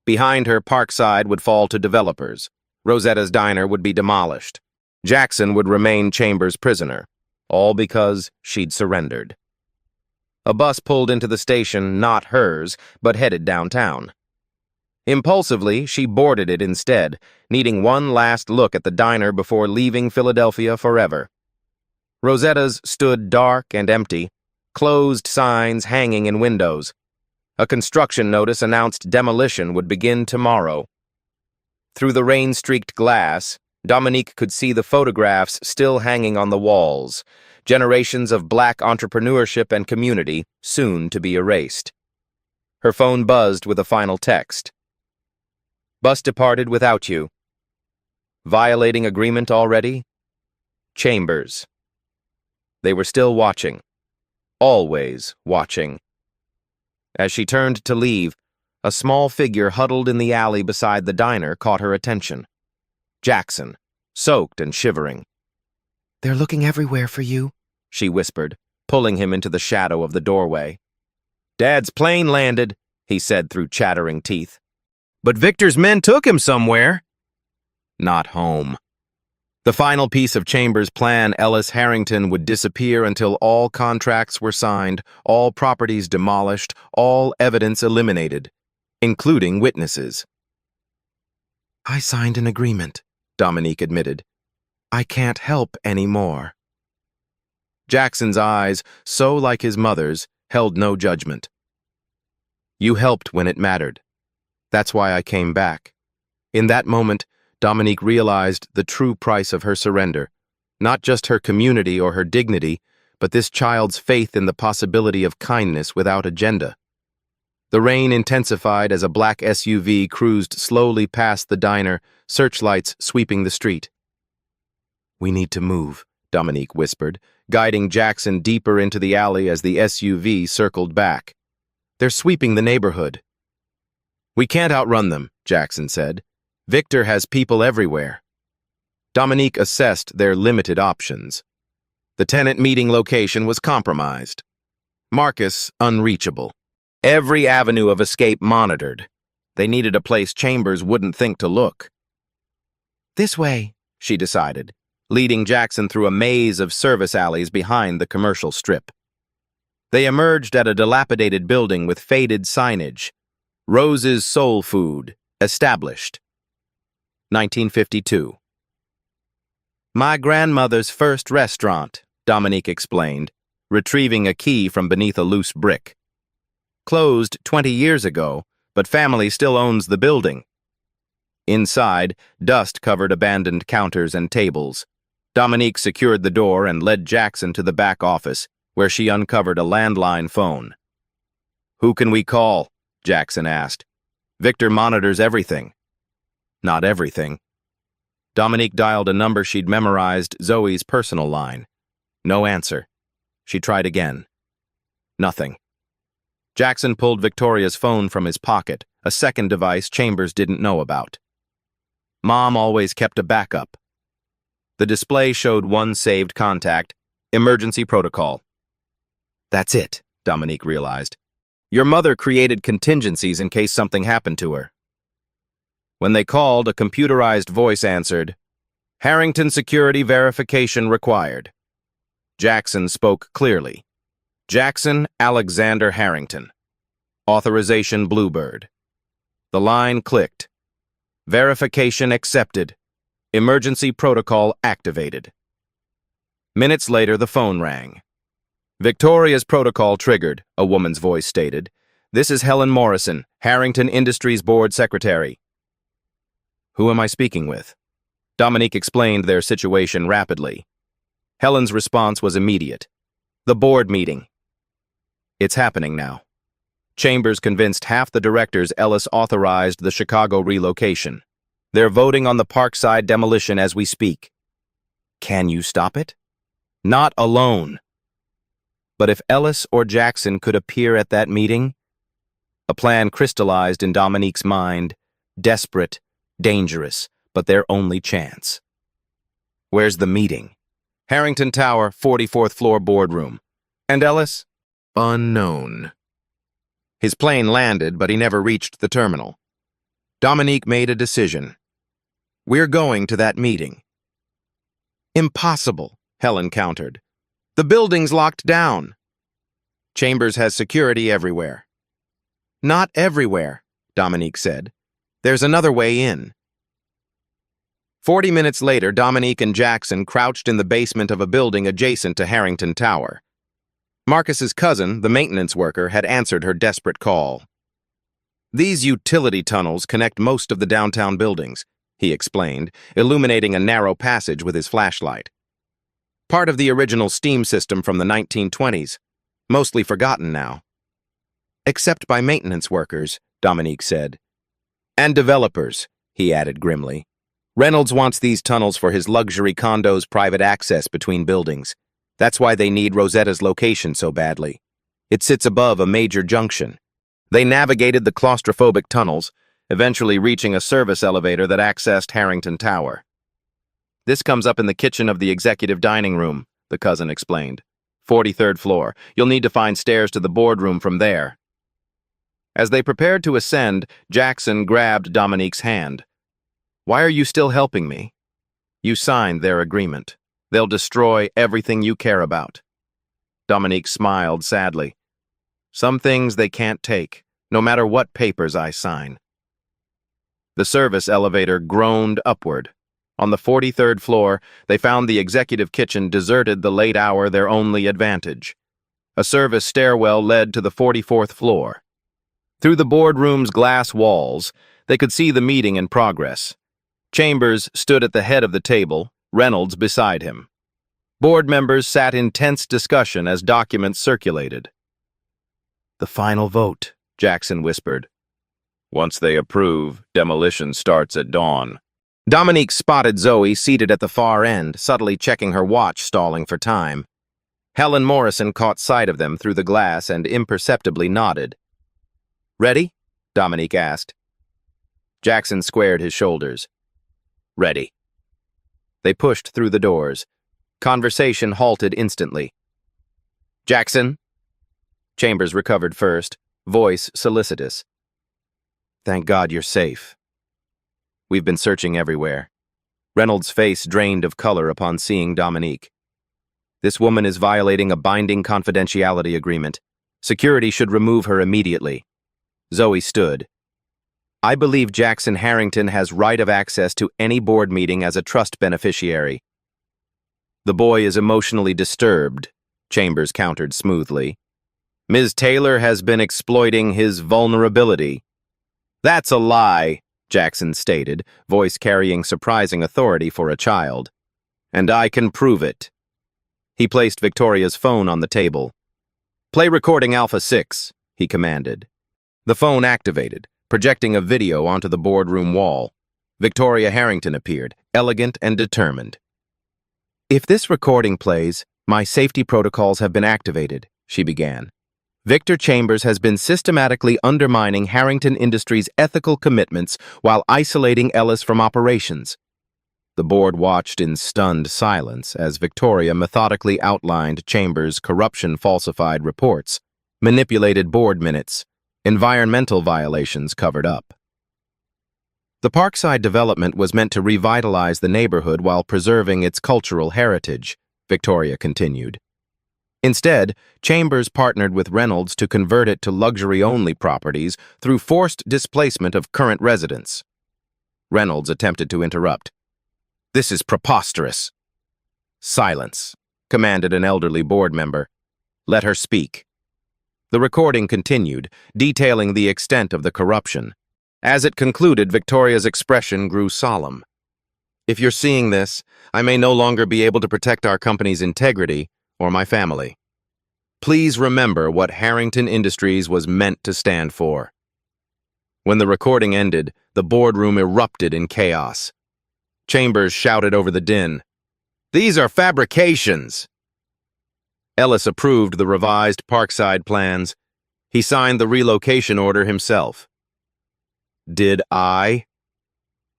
Behind her, Parkside would fall to developers. Rosetta's diner would be demolished. Jackson would remain Chambers' prisoner, all because she'd surrendered. A bus pulled into the station, not hers, but headed downtown. Impulsively, she boarded it instead, needing one last look at the diner before leaving Philadelphia forever. Rosetta's stood dark and empty, closed signs hanging in windows. A construction notice announced demolition would begin tomorrow. Through the rain-streaked glass, Dominique could see the photographs still hanging on the walls, generations of black entrepreneurship and community soon to be erased. Her phone buzzed with a final text. Bus departed without you. Violating agreement already? Chambers. They were still watching. Always watching. As she turned to leave, a small figure huddled in the alley beside the diner caught her attention. Jackson, soaked and shivering. "They're looking everywhere for you," she whispered, pulling him into the shadow of the doorway. "Dad's plane landed," he said through chattering teeth. "But Victor's men took him somewhere." Not home. The final piece of Chambers' plan, Ellis Harrington would disappear until all contracts were signed, all properties demolished, all evidence eliminated, including witnesses. "I signed an agreement," Dominique admitted. "I can't help anymore." Jackson's eyes, so like his mother's, held no judgment. "You helped when it mattered. That's why I came back." In that moment, Dominique realized the true price of her surrender, not just her community or her dignity, but this child's faith in the possibility of kindness without agenda. The rain intensified as a black SUV cruised slowly past the diner, searchlights sweeping the street. "We need to move," Dominique whispered, guiding Jackson deeper into the alley as the SUV circled back. "They're sweeping the neighborhood." "We can't outrun them," Jackson said. "Victor has people everywhere." Dominique assessed their limited options. The tenant meeting location was compromised. Marcus unreachable. Every avenue of escape monitored. They needed a place Chambers wouldn't think to look. "This way," she decided, leading Jackson through a maze of service alleys behind the commercial strip. They emerged at a dilapidated building with faded signage. Rose's Soul Food, established. 1952. "My grandmother's first restaurant," Dominique explained, retrieving a key from beneath a loose brick. "Closed 20 years ago, but family still owns the building." Inside, dust covered abandoned counters and tables. Dominique secured the door and led Jackson to the back office, where she uncovered a landline phone. "Who can we call?" Jackson asked. "Victor monitors everything." "Not everything." Dominique dialed a number she'd memorized, Zoe's personal line. No answer. She tried again. Nothing. Jackson pulled Victoria's phone from his pocket, a second device Chambers didn't know about. Mom always kept a backup. The display showed one saved contact, emergency protocol. "That's it," Dominique realized. "Your mother created contingencies in case something happened to her." When they called, a computerized voice answered, "Harrington security verification required." Jackson spoke clearly. "Jackson Alexander Harrington. Authorization Bluebird." The line clicked. "Verification accepted. Emergency protocol activated." Minutes later, the phone rang. "Victoria's protocol triggered," a woman's voice stated. "This is Helen Morrison, Harrington Industries Board Secretary." "Who am I speaking with?" Dominique explained their situation rapidly. Helen's response was immediate. "The board meeting." "It's happening now." Chambers convinced half the directors Ellis authorized the Chicago relocation. They're voting on the Parkside demolition as we speak. Can you stop it? Not alone. But if Ellis or Jackson could appear at that meeting? A plan crystallized in Dominique's mind, desperate, dangerous, but their only chance. Where's the meeting? Harrington Tower, 44th floor boardroom. And Ellis? Unknown. His plane landed, but he never reached the terminal. Dominique made a decision. We're going to that meeting. Impossible, Helen countered. The building's locked down. Chambers has security everywhere. Not everywhere, Dominique said. There's another way in. 40 minutes later, Dominique and Jackson crouched in the basement of a building adjacent to Harrington Tower. Marcus's cousin, the maintenance worker, had answered her desperate call. These utility tunnels connect most of the downtown buildings, he explained, illuminating a narrow passage with his flashlight. Part of the original steam system from the 1920s, mostly forgotten now. Except by maintenance workers, Dominique said. And developers, he added grimly. Reynolds wants these tunnels for his luxury condo's private access between buildings. That's why they need Rosetta's location so badly. It sits above a major junction. They navigated the claustrophobic tunnels, eventually reaching a service elevator that accessed Harrington Tower. This comes up in the kitchen of the executive dining room, the cousin explained. 43rd floor. You'll need to find stairs to the boardroom from there. As they prepared to ascend, Jackson grabbed Dominique's hand. Why are you still helping me? You signed their agreement. They'll destroy everything you care about. Dominique smiled sadly. Some things they can't take, no matter what papers I sign. The service elevator groaned upward. On the 43rd floor, they found the executive kitchen deserted the late hour their only advantage. A service stairwell led to the 44th floor. Through the boardroom's glass walls, they could see the meeting in progress. Chambers stood at the head of the table, Reynolds beside him. Board members sat in tense discussion as documents circulated. The final vote, Jackson whispered. Once they approve, demolition starts at dawn. Dominique spotted Zoe seated at the far end, subtly checking her watch, stalling for time. Helen Morrison caught sight of them through the glass and imperceptibly nodded. Ready? Dominique asked. Jackson squared his shoulders. Ready. They pushed through the doors. Conversation halted instantly. Jackson? Chambers recovered first, voice solicitous. Thank God you're safe. We've been searching everywhere. Reynolds' face drained of color upon seeing Dominique. This woman is violating a binding confidentiality agreement. Security should remove her immediately. Zoe stood. I believe Jackson Harrington has right of access to any board meeting as a trust beneficiary. The boy is emotionally disturbed, Chambers countered smoothly. Ms. Taylor has been exploiting his vulnerability. That's a lie, Jackson stated, voice carrying surprising authority for a child. And I can prove it. He placed Victoria's phone on the table. Play recording Alpha 6, he commanded. The phone activated, projecting a video onto the boardroom wall. Victoria Harrington appeared, elegant and determined. If this recording plays, my safety protocols have been activated, she began. Victor Chambers has been systematically undermining Harrington Industries' ethical commitments while isolating Ellis from operations. The board watched in stunned silence as Victoria methodically outlined Chambers' corruption-falsified reports, manipulated board minutes, environmental violations covered up. The Parkside development was meant to revitalize the neighborhood while preserving its cultural heritage, Victoria continued. Instead, Chambers partnered with Reynolds to convert it to luxury-only properties through forced displacement of current residents. Reynolds attempted to interrupt. This is preposterous. Silence, commanded an elderly board member. Let her speak. The recording continued, detailing the extent of the corruption. As it concluded, Victoria's expression grew solemn. If you're seeing this, I may no longer be able to protect our company's integrity or my family. Please remember what Harrington Industries was meant to stand for. When the recording ended, the boardroom erupted in chaos. Chambers shouted over the din, "These are fabrications!" Ellis approved the revised Parkside plans. He signed the relocation order himself. Did I?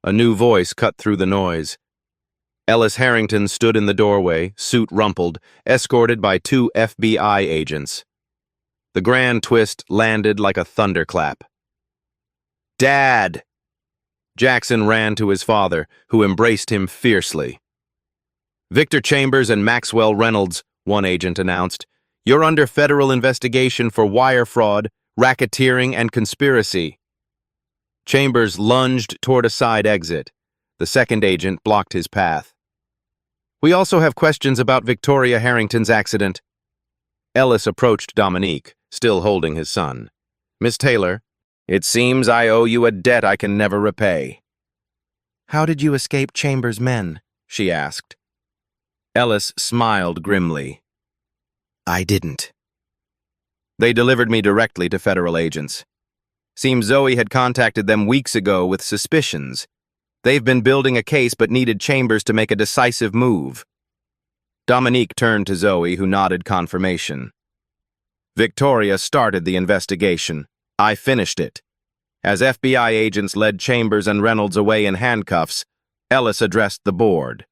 A new voice cut through the noise. Ellis Harrington stood in the doorway, suit rumpled, escorted by 2 FBI agents. The grand twist landed like a thunderclap. "Dad!" Jackson ran to his father, who embraced him fiercely. "Victor Chambers and Maxwell Reynolds," one agent announced, "you're under federal investigation for wire fraud, racketeering, and conspiracy." Chambers lunged toward a side exit. The second agent blocked his path. "We also have questions about Victoria Harrington's accident." Ellis approached Dominique, still holding his son. "Miss Taylor, it seems I owe you a debt I can never repay." "How did you escape Chambers' men?" she asked. Ellis smiled grimly. "I didn't. They delivered me directly to federal agents. Seems Zoe had contacted them weeks ago with suspicions. They've been building a case but needed Chambers to make a decisive move." Dominique turned to Zoe, who nodded confirmation. "Victoria started the investigation. I finished it." As FBI agents led Chambers and Reynolds away in handcuffs, Ellis addressed the board.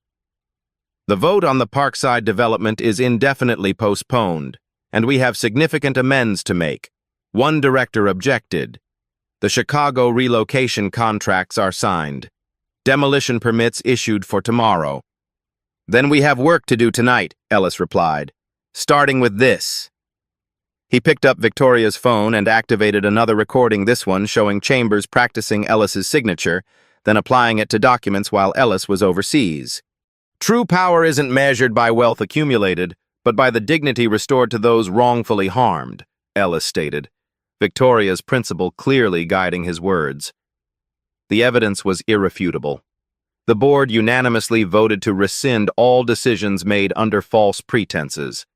"The vote on the Parkside development is indefinitely postponed, and we have significant amends to make." One director objected. "The Chicago relocation contracts are signed. Demolition permits issued for tomorrow." "Then we have work to do tonight," Ellis replied, "starting with this." He picked up Victoria's phone and activated another recording, this one showing Chambers practicing Ellis's signature, then applying it to documents while Ellis was overseas. "True power isn't measured by wealth accumulated, but by the dignity restored to those wrongfully harmed," Ellis stated, Victoria's principle clearly guiding his words. The evidence was irrefutable. The board unanimously voted to rescind all decisions made under false pretenses.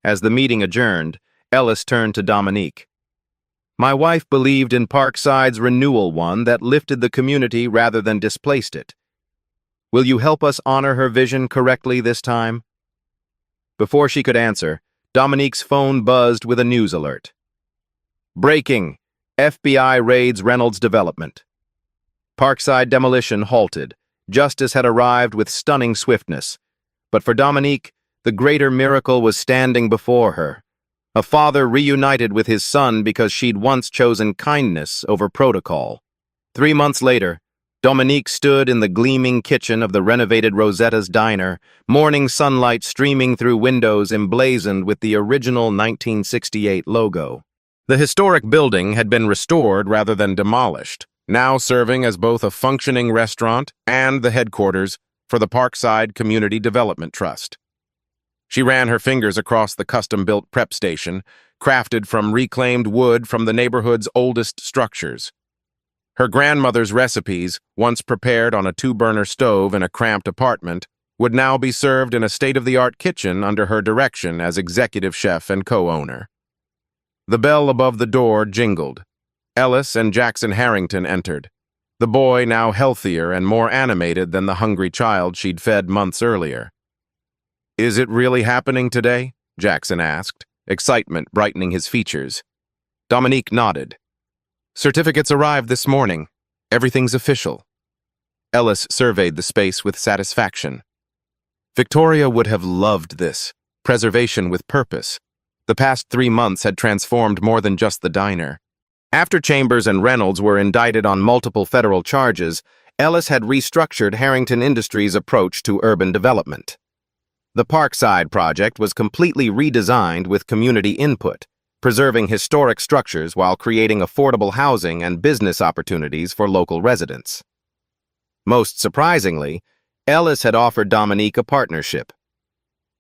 As the meeting adjourned, Ellis turned to Dominique. "My wife believed in Parkside's renewal, one that lifted the community rather than displaced it. Will you help us honor her vision correctly this time?" Before she could answer, Dominique's phone buzzed with a news alert. "Breaking! FBI raids Reynolds Development." Parkside demolition halted. Justice had arrived with stunning swiftness. But for Dominique, the greater miracle was standing before her. A father reunited with his son because she'd once chosen kindness over protocol. 3 months later, Dominique stood in the gleaming kitchen of the renovated Rosetta's Diner, morning sunlight streaming through windows emblazoned with the original 1968 logo. The historic building had been restored rather than demolished, now serving as both a functioning restaurant and the headquarters for the Parkside Community Development Trust. She ran her fingers across the custom-built prep station, crafted from reclaimed wood from the neighborhood's oldest structures. Her grandmother's recipes, once prepared on a 2-burner stove in a cramped apartment, would now be served in a state-of-the-art kitchen under her direction as executive chef and co-owner. The bell above the door jingled. Ellis and Jackson Harrington entered, the boy now healthier and more animated than the hungry child she'd fed months earlier. "Is it really happening today?" Jackson asked, excitement brightening his features. Dominique nodded. "Certificates arrived this morning. Everything's official." Ellis surveyed the space with satisfaction. Victoria would have loved this, preservation with purpose. The past 3 months had transformed more than just the diner. After Chambers and Reynolds were indicted on multiple federal charges, Ellis had restructured Harrington Industries' approach to urban development. The Parkside project was completely redesigned with community input, preserving historic structures while creating affordable housing and business opportunities for local residents. Most surprisingly, Ellis had offered Dominique a partnership.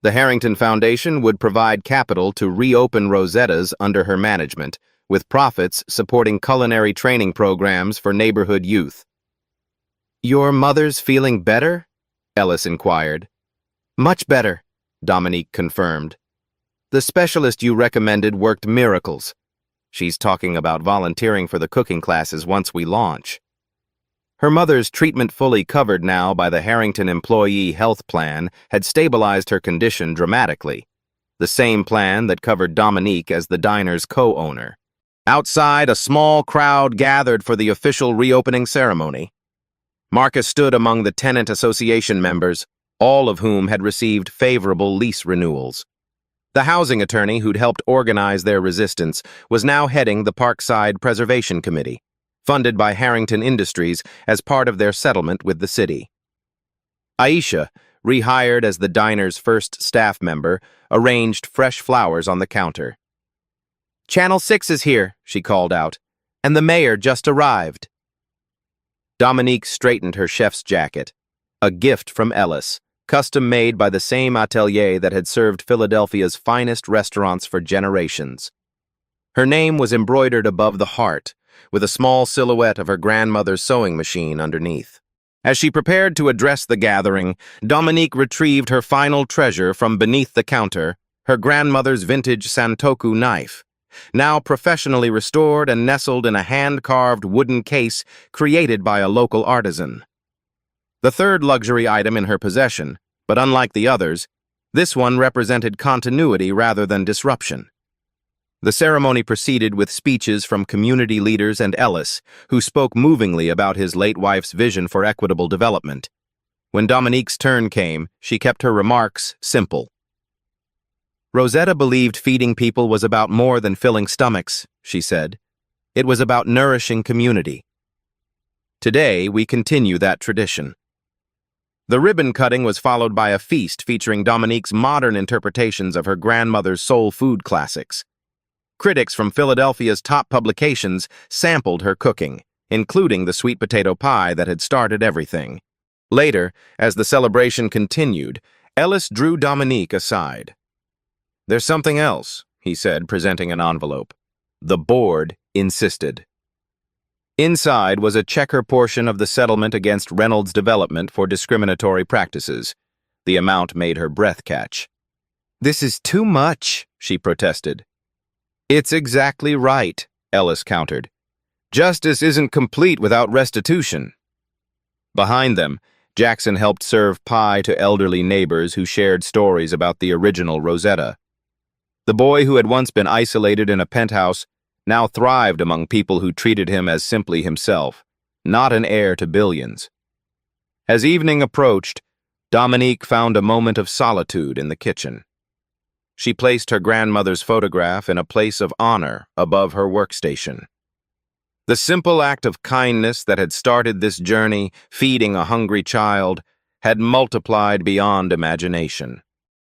The Harrington Foundation would provide capital to reopen Rosetta's under her management, with profits supporting culinary training programs for neighborhood youth. "Your mother's feeling better?" Ellis inquired. "Much better," Dominique confirmed. The specialist you recommended worked miracles. She's talking about volunteering for the cooking classes once we launch. Her mother's treatment, fully covered now by the Harrington Employee Health Plan, had stabilized her condition dramatically. The same plan that covered Dominique as the diner's co-owner. Outside, a small crowd gathered for the official reopening ceremony. Marcus stood among the tenant association members, all of whom had received favorable lease renewals. The housing attorney who'd helped organize their resistance was now heading the Parkside Preservation Committee, funded by Harrington Industries as part of their settlement with the city. Aisha, rehired as the diner's first staff member, arranged fresh flowers on the counter. "Channel 6 is here," she called out, "and the mayor just arrived." Dominique straightened her chef's jacket, a gift from Ellis, custom-made by the same atelier that had served Philadelphia's finest restaurants for generations. Her name was embroidered above the heart, with a small silhouette of her grandmother's sewing machine underneath. As she prepared to address the gathering, Dominique retrieved her final treasure from beneath the counter, her grandmother's vintage Santoku knife, now professionally restored and nestled in a hand-carved wooden case created by a local artisan. The third luxury item in her possession, but unlike the others, this one represented continuity rather than disruption. The ceremony proceeded with speeches from community leaders and Ellis, who spoke movingly about his late wife's vision for equitable development. When Dominique's turn came, she kept her remarks simple. Rosetta believed feeding people was about more than filling stomachs, she said. It was about nourishing community. Today, we continue that tradition. The ribbon cutting was followed by a feast featuring Dominique's modern interpretations of her grandmother's soul food classics. Critics from Philadelphia's top publications sampled her cooking, including the sweet potato pie that had started everything. Later, as the celebration continued, Ellis drew Dominique aside. "There's something else," he said, presenting an envelope. The board insisted. Inside was a checker portion of the settlement against Reynolds Development for discriminatory practices. The amount made her breath catch. "This is too much," she protested. "It's exactly right," Ellis countered. "Justice isn't complete without restitution." Behind them, Jackson helped serve pie to elderly neighbors who shared stories about the original Rosetta. The boy who had once been isolated in a penthouse now thrived among people who treated him as simply himself, not an heir to billions. As evening approached, Dominique found a moment of solitude in the kitchen. She placed her grandmother's photograph in a place of honor above her workstation. The simple act of kindness that had started this journey, feeding a hungry child, had multiplied beyond imagination.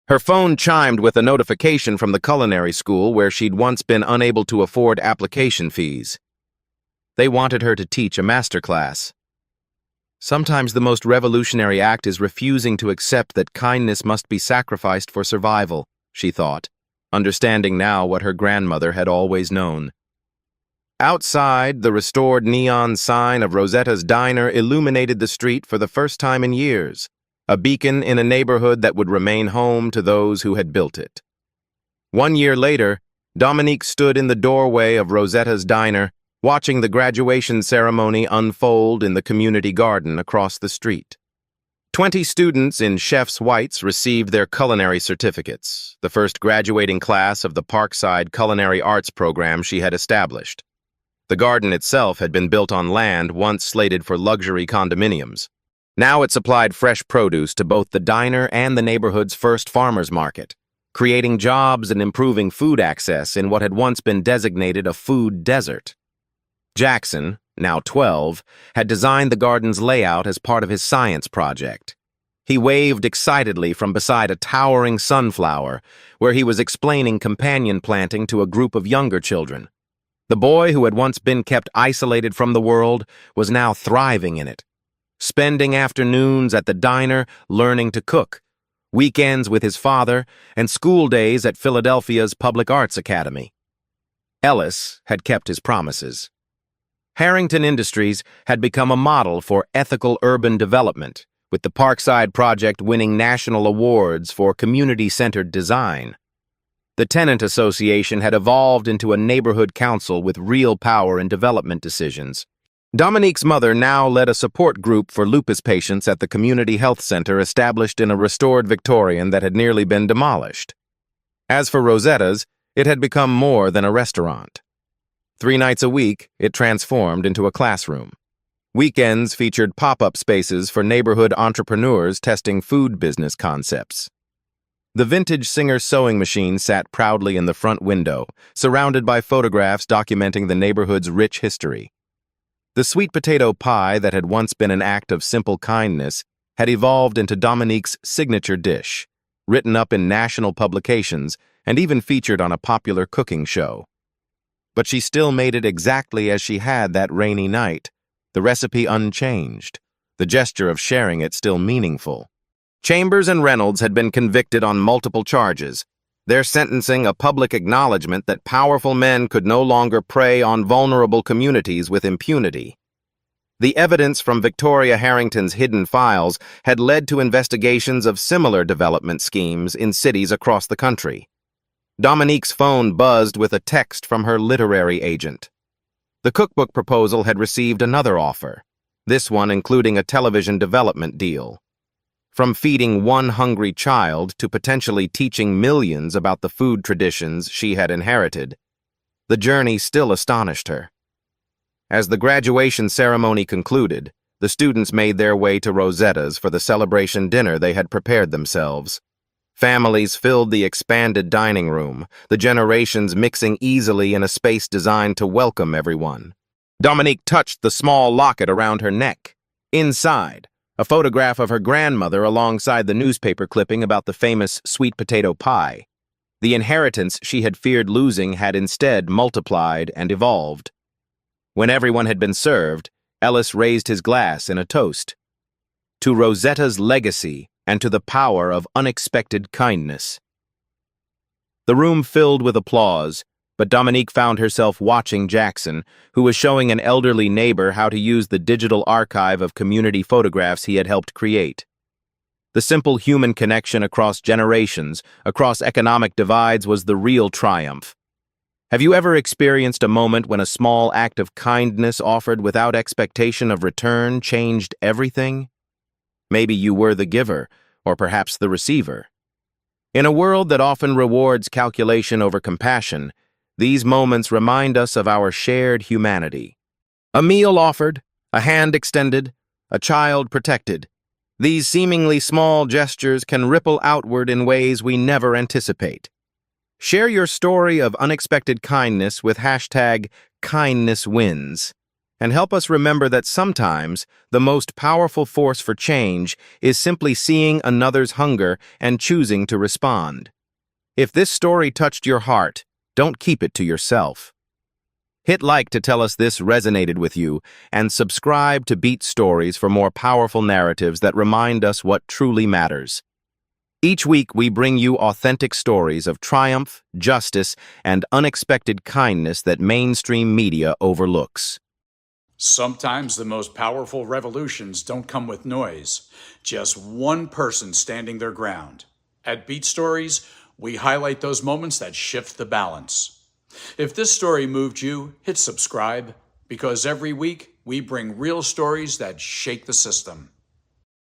Her phone chimed with a notification from the culinary school where she'd once been unable to afford application fees. They wanted her to teach a master class. Sometimes the most revolutionary act is refusing to accept that kindness must be sacrificed for survival, she thought, understanding now what her grandmother had always known. Outside, the restored neon sign of Rosetta's Diner illuminated the street for the first time in years, a beacon in a neighborhood that would remain home to those who had built it. 1 year later, Dominique stood in the doorway of Rosetta's Diner, watching the graduation ceremony unfold in the community garden across the street. 20 students in chef's whites received their culinary certificates, the first graduating class of the Parkside Culinary Arts program she had established. The garden itself had been built on land once slated for luxury condominiums. Now it supplied fresh produce to both the diner and the neighborhood's first farmers market, creating jobs and improving food access in what had once been designated a food desert. Jackson, now 12, had designed the garden's layout as part of his science project. He waved excitedly from beside a towering sunflower, where he was explaining companion planting to a group of younger children. The boy who had once been kept isolated from the world was now thriving in it, spending afternoons at the diner learning to cook, weekends with his father, and school days at Philadelphia's Public Arts Academy. Ellis had kept his promises. Harrington Industries had become a model for ethical urban development, with the Parkside project winning national awards for community-centered design. The tenant association had evolved into a neighborhood council with real power in development decisions. Dominique's mother now led a support group for lupus patients at the community health center established in a restored Victorian that had nearly been demolished. As for Rosetta's, it had become more than a restaurant. 3 nights a week, it transformed into a classroom. Weekends featured pop-up spaces for neighborhood entrepreneurs testing food business concepts. The vintage Singer sewing machine sat proudly in the front window, surrounded by photographs documenting the neighborhood's rich history. The sweet potato pie that had once been an act of simple kindness had evolved into Dominique's signature dish, written up in national publications and even featured on a popular cooking show. But she still made it exactly as she had that rainy night, the recipe unchanged, the gesture of sharing it still meaningful. Chambers and Reynolds had been convicted on multiple charges, their sentencing a public acknowledgement that powerful men could no longer prey on vulnerable communities with impunity. The evidence from Victoria Harrington's hidden files had led to investigations of similar development schemes in cities across the country. Dominique's phone buzzed with a text from her literary agent. The cookbook proposal had received another offer, this one including a television development deal. From feeding one hungry child to potentially teaching millions about the food traditions she had inherited, the journey still astonished her. As the graduation ceremony concluded, the students made their way to Rosetta's for the celebration dinner they had prepared themselves. Families filled the expanded dining room, the generations mixing easily in a space designed to welcome everyone. Dominique touched the small locket around her neck. Inside, a photograph of her grandmother alongside the newspaper clipping about the famous sweet potato pie. The inheritance she had feared losing had instead multiplied and evolved. When everyone had been served, Ellis raised his glass in a toast. To Rosetta's legacy and to the power of unexpected kindness. The room filled with applause, but Dominique found herself watching Jackson, who was showing an elderly neighbor how to use the digital archive of community photographs he had helped create. The simple human connection across generations, across economic divides, was the real triumph. Have you ever experienced a moment when a small act of kindness offered without expectation of return changed everything? Maybe you were the giver, or perhaps the receiver. In a world that often rewards calculation over compassion, these moments remind us of our shared humanity. A meal offered, a hand extended, a child protected. These seemingly small gestures can ripple outward in ways we never anticipate. Share your story of unexpected kindness with #KindnessWins, and help us remember that sometimes the most powerful force for change is simply seeing another's hunger and choosing to respond. If this story touched your heart, don't keep it to yourself. Hit like to tell us this resonated with you, and subscribe to Beat Stories for more powerful narratives that remind us what truly matters. Each week, we bring you authentic stories of triumph, justice, and unexpected kindness that mainstream media overlooks. Sometimes the most powerful revolutions don't come with noise, just one person standing their ground. At Beat Stories, we highlight those moments that shift the balance. If this story moved you, hit subscribe, because every week we bring real stories that shake the system.